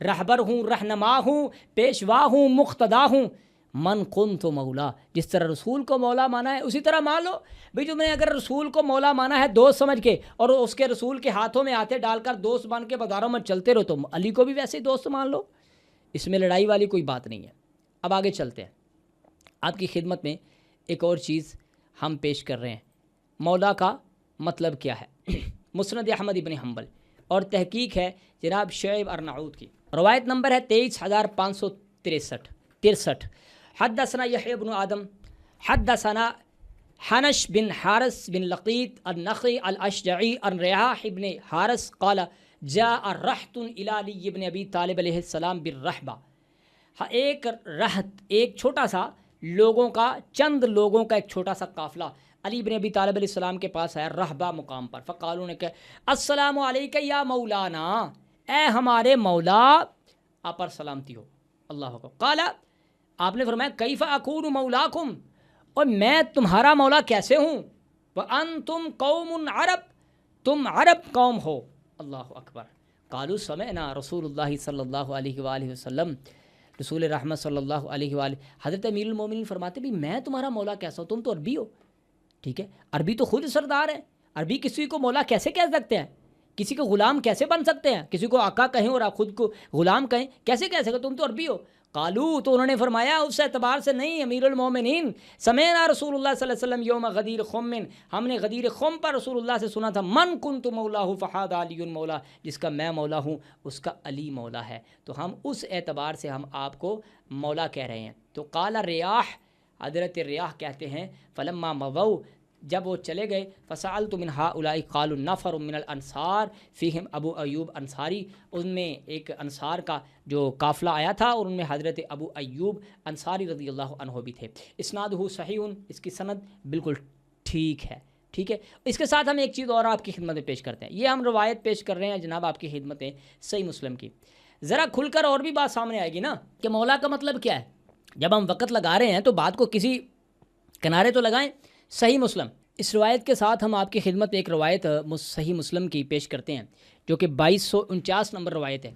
رہبر ہوں، رہنما ہوں، پیشوا ہوں، مقتدا ہوں، من کن تو مولا، جس طرح رسول کو مولا مانا ہے اسی طرح مان لو۔ بھئی تم نے اگر رسول کو مولا مانا ہے دوست سمجھ کے، اور اس کے رسول کے ہاتھوں میں ہاتھے ڈال کر دوست بن کے بازاروں میں چلتے رہو، تو علی کو بھی ویسے ہی دوست مان لو، اس میں لڑائی والی کوئی بات نہیں ہے۔ اب آگے چلتے ہیں، آپ کی خدمت میں ایک اور چیز ہم پیش کر رہے ہیں، مولا کا مطلب کیا ہے؟ مسند احمد ابن حنبل اور تحقیق ہے جناب شعیب ارناؤت کی، روایت نمبر ہے 23563 حدثنا یحیی بن آدم حدثنا حنش بن حارث بن لقیط النخعی الاشجعی عن ریاح بن حارث قال جاء رحت الى علی بن ابی طالب علیہ السلام بالرحبہ، ایک رہت، ایک چھوٹا سا لوگوں کا، چند لوگوں کا ایک چھوٹا سا قافلہ علی بن ابی طالب علیہ السلام کے پاس آیا رحبہ مقام پر، فقالوا نے کہا السلام علیکہ یا مولانا، اے ہمارے مولا، آپ پر سلامتی ہو۔ اللہ اکبر۔ قال، آپ نے فرمایا کیف اکون مولاکم، اور میں تمہارا مولا کیسے ہوں، وانتم قوم عرب، تم عرب قوم ہو۔ اللہ اکبر۔ قالوا سمعنا رسول اللہ صلی اللہ علیہ وآلہ وسلم، رسول رحمت صلی اللہ علیہ وآلہ، حضرت امیر المومنین فرماتے بھی میں تمہارا مولا کیسا ہوں، تم تو عربی ہو، ٹھیک ہے، عربی تو خود سردار ہیں، عربی کسی کو مولا کیسے کہہ سکتے ہیں، کسی کو غلام کیسے بن سکتے ہیں، کسی کو آقا کہیں اور آپ خود کو غلام کہیں، کیسے کہہ سکتے، تم تو عربی ہو۔ قالو، تو انہوں نے فرمایا اس اعتبار سے نہیں امیر المومنین، سمعنا رسول اللہ صلی اللہ علیہ وسلم یوم غدیر خم، ہم نے غدیر خم پر رسول اللہ سے سنا تھا من کنت مولاہ فحاد علی مولا، جس کا میں مولا ہوں اس کا علی مولا ہے، تو ہم اس اعتبار سے ہم آپ کو مولا کہہ رہے ہیں۔ تو قال ریاح، حضرت ریاح کہتے ہیں فلما مضوا، جب وہ چلے گئے، فسألت من هؤلاء قالوا نفر من الانصار فیہم ابو ایوب انصاری، ان میں ایک انصار کا جو قافلہ آیا تھا اور ان میں حضرت ابو ایوب انصاری رضی اللہ عنہ بھی تھے۔ اسنادہ صحیح، اس کی سند بالکل ٹھیک ہے، ٹھیک ہے۔ اس کے ساتھ ہم ایک چیز اور آپ کی خدمت میں پیش کرتے ہیں، یہ ہم روایت پیش کر رہے ہیں جناب آپ کی خدمت میں صحیح مسلم کی، ذرا کھل کر اور بھی بات سامنے آئے گی نا کہ مولا کا مطلب کیا ہے۔ جب ہم وقت لگا رہے ہیں تو بات کو کسی کنارے تو لگائیں۔ صحیح مسلم، اس روایت کے ساتھ ہم آپ کی خدمت میں ایک روایت صحیح مسلم کی پیش کرتے ہیں جو کہ 2249 نمبر روایت ہے۔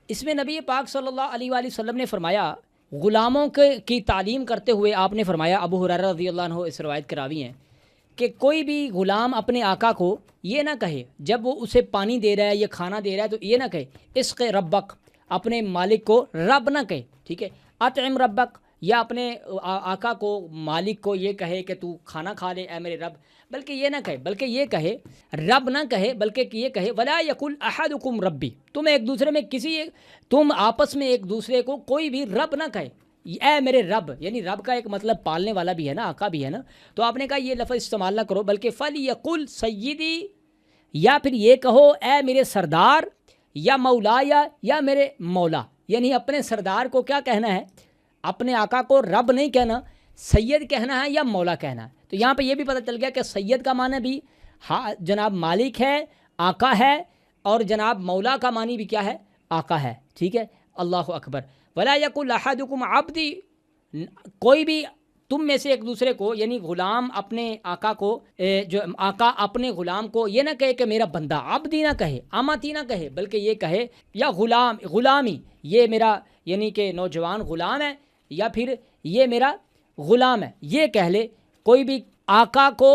اس میں نبی پاک صلی اللہ علیہ وآلہ وسلم نے فرمایا، غلاموں کی تعلیم کرتے ہوئے آپ نے فرمایا، ابو ہریرہ رضی اللہ عنہ اس روایت کے راوی ہیں، کہ کوئی بھی غلام اپنے آقا کو یہ نہ کہے جب وہ اسے پانی دے رہا ہے یا کھانا دے رہا ہے تو یہ نہ کہے عشق ربک، اپنے مالک کو رب نہ کہے، ٹھیک ہے، اطعم ربک، یا اپنے آقا کو مالک کو یہ کہے کہ تو کھانا کھا لے اے میرے رب، بلکہ یہ نہ کہے، بلکہ یہ کہے، رب نہ کہے بلکہ یہ کہے ولا یقل احدکم ربی، تم ایک دوسرے میں تم آپس میں ایک دوسرے کو کوئی بھی رب نہ کہے، اے میرے رب، یعنی رب کا ایک مطلب پالنے والا بھی ہے نا، آقا بھی ہے نا، تو آپ نے کہا یہ لفظ استعمال نہ کرو، بلکہ فلیقل سیدی، یا پھر یہ کہو اے میرے سردار، یا مولا، یا میرے مولا، یعنی اپنے سردار کو کیا کہنا ہے، اپنے آقا کو رب نہیں کہنا، سید کہنا ہے یا مولا کہنا ہے۔ تو یہاں پہ یہ بھی پتہ چل گیا کہ سید کا معنی بھی جناب مالک ہے، آقا ہے، اور جناب مولا کا معنی بھی کیا ہے، آقا ہے، ٹھیک ہے، اللہ اکبر۔ ولا یقل احدکم عبدی، کوئی بھی تم میں سے ایک دوسرے کو، یعنی غلام اپنے آقا کو، جو آقا اپنے غلام کو یہ نہ کہے کہ میرا بندہ، عبدی نہ کہے، امتی نہ کہے، بلکہ یہ کہے یا غلامی، یہ میرا یعنی کہ نوجوان غلام ہے، یا پھر یہ میرا غلام ہے، یہ کہہ لے۔ کوئی بھی آقا کو،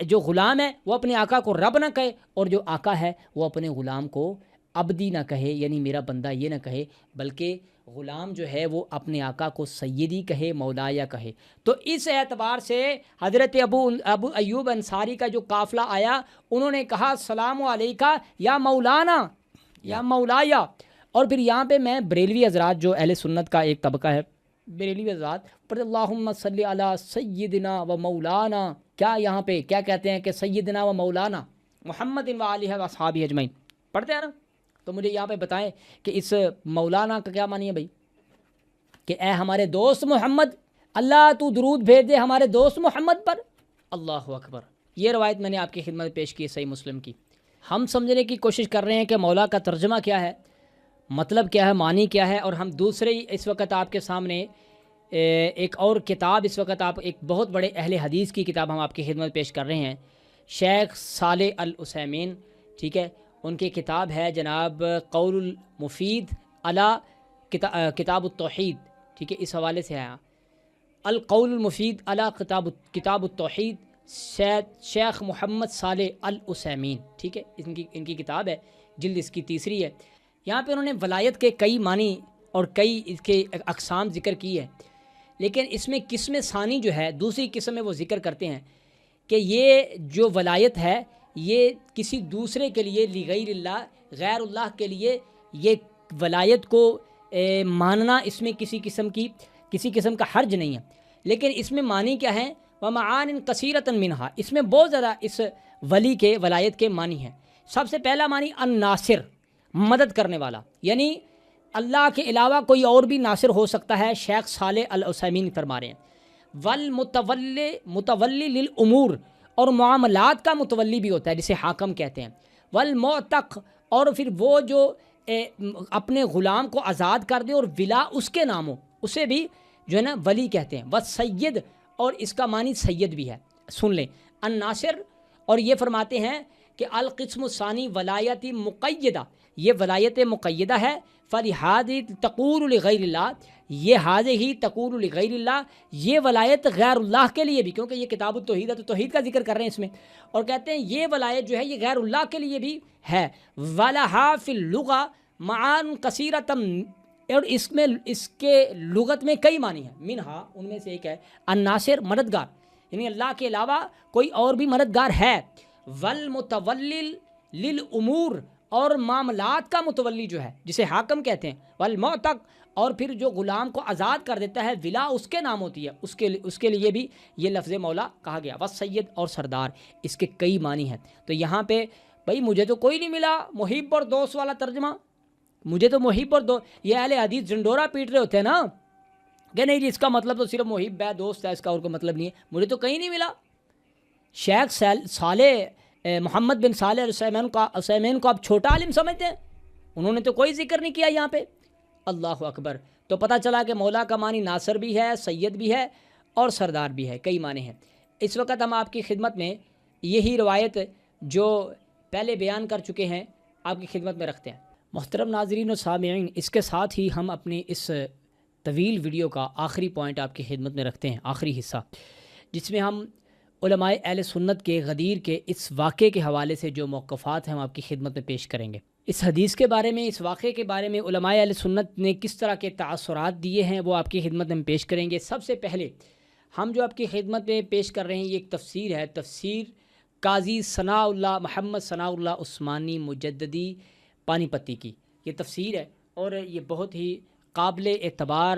جو غلام ہے وہ اپنے آقا کو رب نہ کہے، اور جو آقا ہے وہ اپنے غلام کو عبدی نہ کہے، یعنی میرا بندہ یہ نہ کہے، بلکہ غلام جو ہے وہ اپنے آقا کو سیدی کہے، مولایا کہے۔ تو اس اعتبار سے حضرت ابو ایوب انصاری کا جو قافلہ آیا، انہوں نے کہا السلام علیکہ یا مولانا، یا مولایا۔ اور پھر یہاں پہ میں بریلوی حضرات جو اہل سنت کا ایک طبقہ ہے، بریلوی حضرات پر اللہم صلی علی سیدنا و مولانا، کیا یہاں پہ کیا کہتے ہیں کہ سیدنا و مولانا محمد و آلہ و اصحابہ اجمعین پڑھتے ہیں نا، تو مجھے یہاں پہ بتائیں کہ اس مولانا کا کیا معنی ہے بھائی، کہ اے ہمارے دوست محمد، اللہ تو درود بھیج دے ہمارے دوست محمد پر، اللہ اکبر۔ یہ روایت میں نے آپ کی خدمت میں پیش کی صحیح مسلم کی۔ ہم سمجھنے کی کوشش کر رہے ہیں کہ مولا کا ترجمہ کیا ہے، مطلب کیا ہے، معنی کیا ہے، اور ہم دوسرے اس وقت آپ کے سامنے ایک اور کتاب، اس وقت آپ ایک بہت بڑے اہل حدیث کی کتاب ہم آپ کی خدمت پیش کر رہے ہیں، شیخ صالح العثیمین، ٹھیک ہے، ان کی کتاب ہے جناب قول المفید علی کتاب التوحید، ٹھیک ہے، اس حوالے سے ہے القول المفید علی کتاب التوحید، شیخ محمد صالح العثیمین، ٹھیک ہے، ان کی کتاب ہے، جلد اس کی تیسری ہے۔ یہاں پہ انہوں نے ولایت کے کئی معنی اور کئی اس کے اقسام ذکر کی ہے، لیکن اس میں قسم ثانی جو ہے، دوسری قسم میں وہ ذکر کرتے ہیں کہ یہ جو ولایت ہے یہ کسی دوسرے کے لیے، لغیر اللہ، غیر اللہ کے لیے یہ ولایت کو ماننا، اس میں کسی قسم کا حرج نہیں ہے، لیکن اس میں معنی کیا ہے، وَمَعَانٍ كَثِيرَةً مِنْهَا، اس میں بہت زیادہ اس ولی کے، ولایت کے معنی ہیں۔ سب سے پہلا معنی الناصر، مدد کرنے والا، یعنی اللہ کے علاوہ کوئی اور بھی ناصر ہو سکتا ہے، شیخ صالح العثیمین فرما رہے ہیں۔ متولی للامور، اور معاملات کا متولی بھی ہوتا ہے جسے حاکم کہتے ہیں۔ والمعتق، اور پھر وہ جو اپنے غلام کو آزاد کر دے اور ولا اس کے نام ہو، اسے بھی جو ہے نا ولی کہتے ہیں۔ والسید، اور اس کا معنی سید بھی ہے، سن لیں، الناصر، اور یہ فرماتے ہیں کہ القسم الثانی ولایت مقیدہ، یہ ولایت مقیدہ ہے، فلہذا تقول لغیر اللہ، یہ حاضہ تقول لغیر اللہ، یہ ولایت غیر اللہ کے لیے بھی، کیونکہ یہ کتاب التوحید ہے تو توحید کا ذکر کر رہے ہیں اس میں، اور کہتے ہیں یہ ولایت جو ہے یہ غیر اللہ کے لیے بھی ہے۔ وَلَهَا فِي اللُّغَةِ مَعَانٍ كَثِيرَةً، اور اس میں اس کے لغت میں کئی معنی ہیں، منہا، ان میں سے ایک ہے الناصر، مددگار، یعنی اللہ کے علاوہ کوئی اور بھی مددگار ہے۔ والمتولی للامور، اور معاملات کا متولی جو ہے جسے حاکم کہتے ہیں۔ والمعتق، اور پھر جو غلام کو آزاد کر دیتا ہے، ولا اس کے نام ہوتی ہے، اس کے لیے بھی یہ لفظ مولا کہا گیا۔ والسید، اور سردار، اس کے کئی معنی ہیں۔ تو یہاں پہ بھائی مجھے تو کوئی نہیں ملا محب اور دوست والا ترجمہ، مجھے تو محب اور یہ اہل حدیث جنڈورا پیٹ رہے ہوتے ہیں نا کہ نہیں جی اس کا مطلب تو صرف محب ہے، دوست ہے، اس کا اور کوئی مطلب نہیں ہے، مجھے تو کہیں نہیں ملا۔ شیخ صالح محمد بن صالح العثیمین کو آپ چھوٹا عالم سمجھتے ہیں؟ انہوں نے تو کوئی ذکر نہیں کیا یہاں پہ، اللہ اکبر۔ تو پتہ چلا کہ مولا کا معنی ناصر بھی ہے، سید بھی ہے اور سردار بھی ہے، کئی معنی ہیں۔ اس وقت ہم آپ کی خدمت میں یہی روایت جو پہلے بیان کر چکے ہیں آپ کی خدمت میں رکھتے ہیں۔ محترم ناظرین و سامعین، اس کے ساتھ ہی ہم اپنی اس طویل ویڈیو کا آخری پوائنٹ آپ کی خدمت میں رکھتے ہیں، آخری حصہ، جس میں ہم علماء اہل سنت کے غدیر کے اس واقعے کے حوالے سے جو موقفات ہیں ہم آپ کی خدمت میں پیش کریں گے۔ اس حدیث کے بارے میں، اس واقعے کے بارے میں علماء اہل سنت نے کس طرح کے تاثرات دیے ہیں وہ آپ کی خدمت میں پیش کریں گے۔ سب سے پہلے ہم جو آپ کی خدمت میں پیش کر رہے ہیں یہ ایک تفسیر ہے، تفسیر قاضی ثناء اللہ محمد ثناء اللہ عثمانی مجددی پانی پتی کی یہ تفسیر ہے، اور یہ بہت ہی قابل اعتبار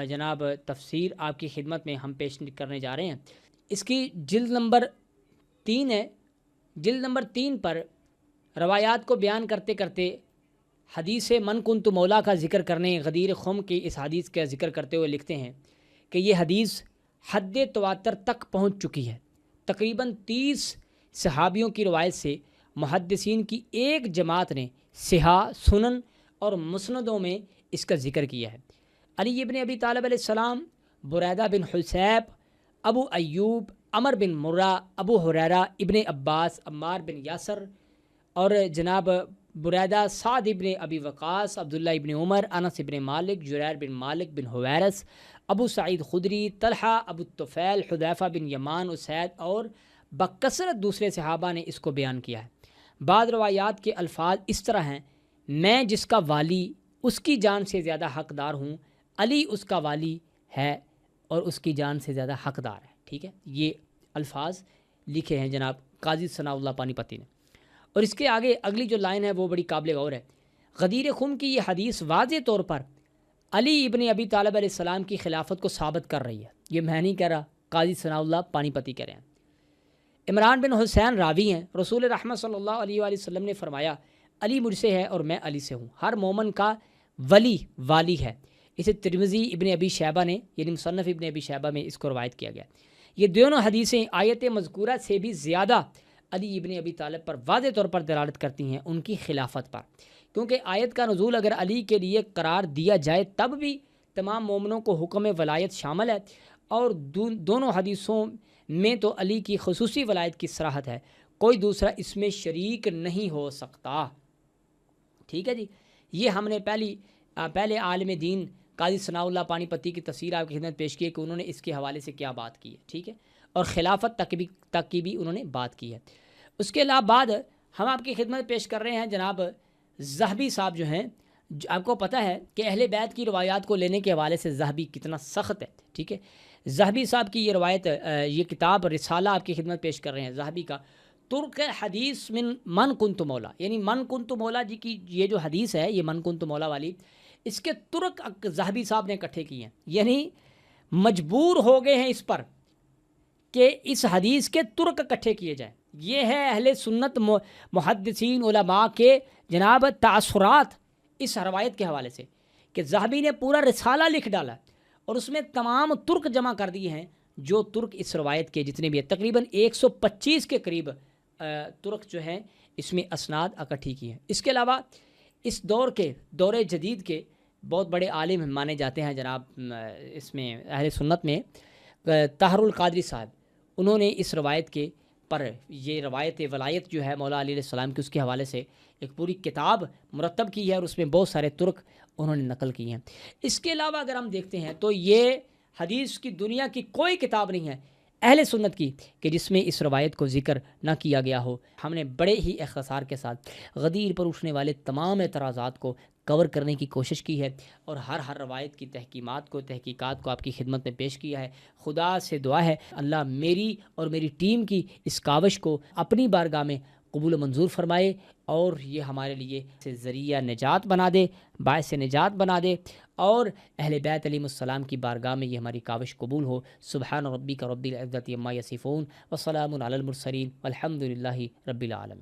جناب تفسیر آپ کی خدمت میں ہم پیش کرنے جا رہے ہیں۔ اس کی جلد نمبر 3 ہے۔ جلد نمبر 3 پر روایات کو بیان کرتے کرتے حدیث من کنت مولا کا ذکر کرنے غدیر خم کی اس حدیث کا ذکر کرتے ہوئے لکھتے ہیں کہ یہ حدیث حد تواتر تک پہنچ چکی ہے۔ تقریباً 30 صحابیوں کی روایت سے محدثین کی ایک جماعت نے صحاح، سنن اور مسندوں میں اس کا ذکر کیا ہے۔ علی ابن ابی طالب علیہ السلام، بریدہ بن حسیب، ابو ایوب، عمر بن مرہ، ابو ہریرہ، ابن عباس، عمار بن یاسر اور جناب بریدہ، سعد ابن ابی وقاص، عبداللہ ابن عمر، انس ابن مالک، جریر بن مالک بن حویرث، ابو سعید خدری، طلحہ، ابو الطفیل، حذیفہ بن یمان، اسید اور بکثرت دوسرے صحابہ نے اس کو بیان کیا ہے۔ بعض روایات کے الفاظ اس طرح ہیں: میں جس کا والی اس کی جان سے زیادہ حقدار ہوں، علی اس کا والی ہے اور اس کی جان سے زیادہ حقدار ہے۔ ٹھیک ہے، یہ الفاظ لکھے ہیں جناب قاضی ثناء اللہ پانی پتی نے۔ اور اس کے آگے اگلی جو لائن ہے وہ بڑی قابل غور ہے۔ غدیر خم کی یہ حدیث واضح طور پر علی ابن ابی طالب علیہ السلام کی خلافت کو ثابت کر رہی ہے۔ یہ میں نہیں کہہ رہا، قاضی ثناء اللہ پانی پتی کہہ رہے ہیں۔ عمران بن حسین راوی ہیں، رسول رحمت صلی اللہ علیہ وآلہ وسلم نے فرمایا، علی مجھ سے ہے اور میں علی سے ہوں۔ ہر مومن کا ولی والی ہے۔ اسے ترمذی ابن ابی شیبہ نے، یعنی مصنف ابن ابی شیبہ میں اس کو روایت کیا گیا۔ یہ دونوں حدیثیں آیت مذکورہ سے بھی زیادہ علی ابن ابی طالب پر واضح طور پر دلالت کرتی ہیں، ان کی خلافت پر، کیونکہ آیت کا نزول اگر علی کے لیے قرار دیا جائے تب بھی تمام مومنوں کو حکم ولایت شامل ہے، اور دونوں حدیثوں میں تو علی کی خصوصی ولایت کی صراحت ہے، کوئی دوسرا اس میں شریک نہیں ہو سکتا۔ ٹھیک ہے جی، یہ ہم نے پہلے عالم دین قاضی ثناء اللہ پانی پتی کی تفسیر آپ کی خدمت پیش کی ہے کہ انہوں نے اس کے حوالے سے کیا بات کی ہے۔ ٹھیک ہے، اور خلافت تک کی بھی انہوں نے بات کی ہے۔ اس کے علاوہ بعد ہم آپ کی خدمت پیش کر رہے ہیں جناب ذہبی صاحب جو ہیں، آپ کو پتہ ہے کہ اہل بیت کی روایات کو لینے کے حوالے سے ذہبی کتنا سخت ہے۔ ٹھیک ہے، ذہبی صاحب کی یہ روایت، یہ کتاب رسالہ آپ کی خدمت پیش کر رہے ہیں ذہبی کا، ترک حدیث من کنت مولا، یعنی من کنت مولا جی کی یہ جو حدیث ہے، یہ من کنت مولا والی، اس کے ترک ذہبی صاحب نے اکٹھے کیے ہیں، یعنی مجبور ہو گئے ہیں اس پر کہ اس حدیث کے ترک اکٹھے کیے جائیں۔ یہ ہے اہل سنت محدثین علماء کے جناب تاثرات اس روایت کے حوالے سے، کہ ذہبی نے پورا رسالہ لکھ ڈالا اور اس میں تمام ترک جمع کر دیے ہیں، جو ترک اس روایت کے جتنے بھی ہیں، تقریباً 125 کے قریب ترک جو ہیں اس میں اسناد اکٹھی کی ہیں۔ اس کے علاوہ اس دور جدید کے بہت بڑے عالم مانے جاتے ہیں جناب اس میں اہل سنت میں طاہر القادری صاحب، انہوں نے اس روایت کے پر یہ روایت ولایت جو ہے مولا علی علیہ السلام کی، اس کے حوالے سے ایک پوری کتاب مرتب کی ہے، اور اس میں بہت سارے ترک انہوں نے نقل کی ہیں۔ اس کے علاوہ اگر ہم دیکھتے ہیں تو یہ حدیث کی دنیا کی کوئی کتاب نہیں ہے اہل سنت کی کہ جس میں اس روایت کو ذکر نہ کیا گیا ہو۔ ہم نے بڑے ہی اختصار کے ساتھ غدیر پر اٹھنے والے تمام اعتراضات کو کور کرنے کی کوشش کی ہے، اور ہر روایت کی تحقیقات کو آپ کی خدمت میں پیش کیا ہے۔ خدا سے دعا ہے اللہ میری اور میری ٹیم کی اس کاوش کو اپنی بارگاہ میں قبول و منظور فرمائے، اور یہ ہمارے لیے ذریعہ نجات بنا دے، باعث نجات بنا دے، اور اہل بیت علیہم السلام کی بارگاہ میں یہ ہماری کاوش قبول ہو۔ سبحان ربک رب العزت عما یصفون وسلام علی المرسلین والحمد للہ رب العالمین۔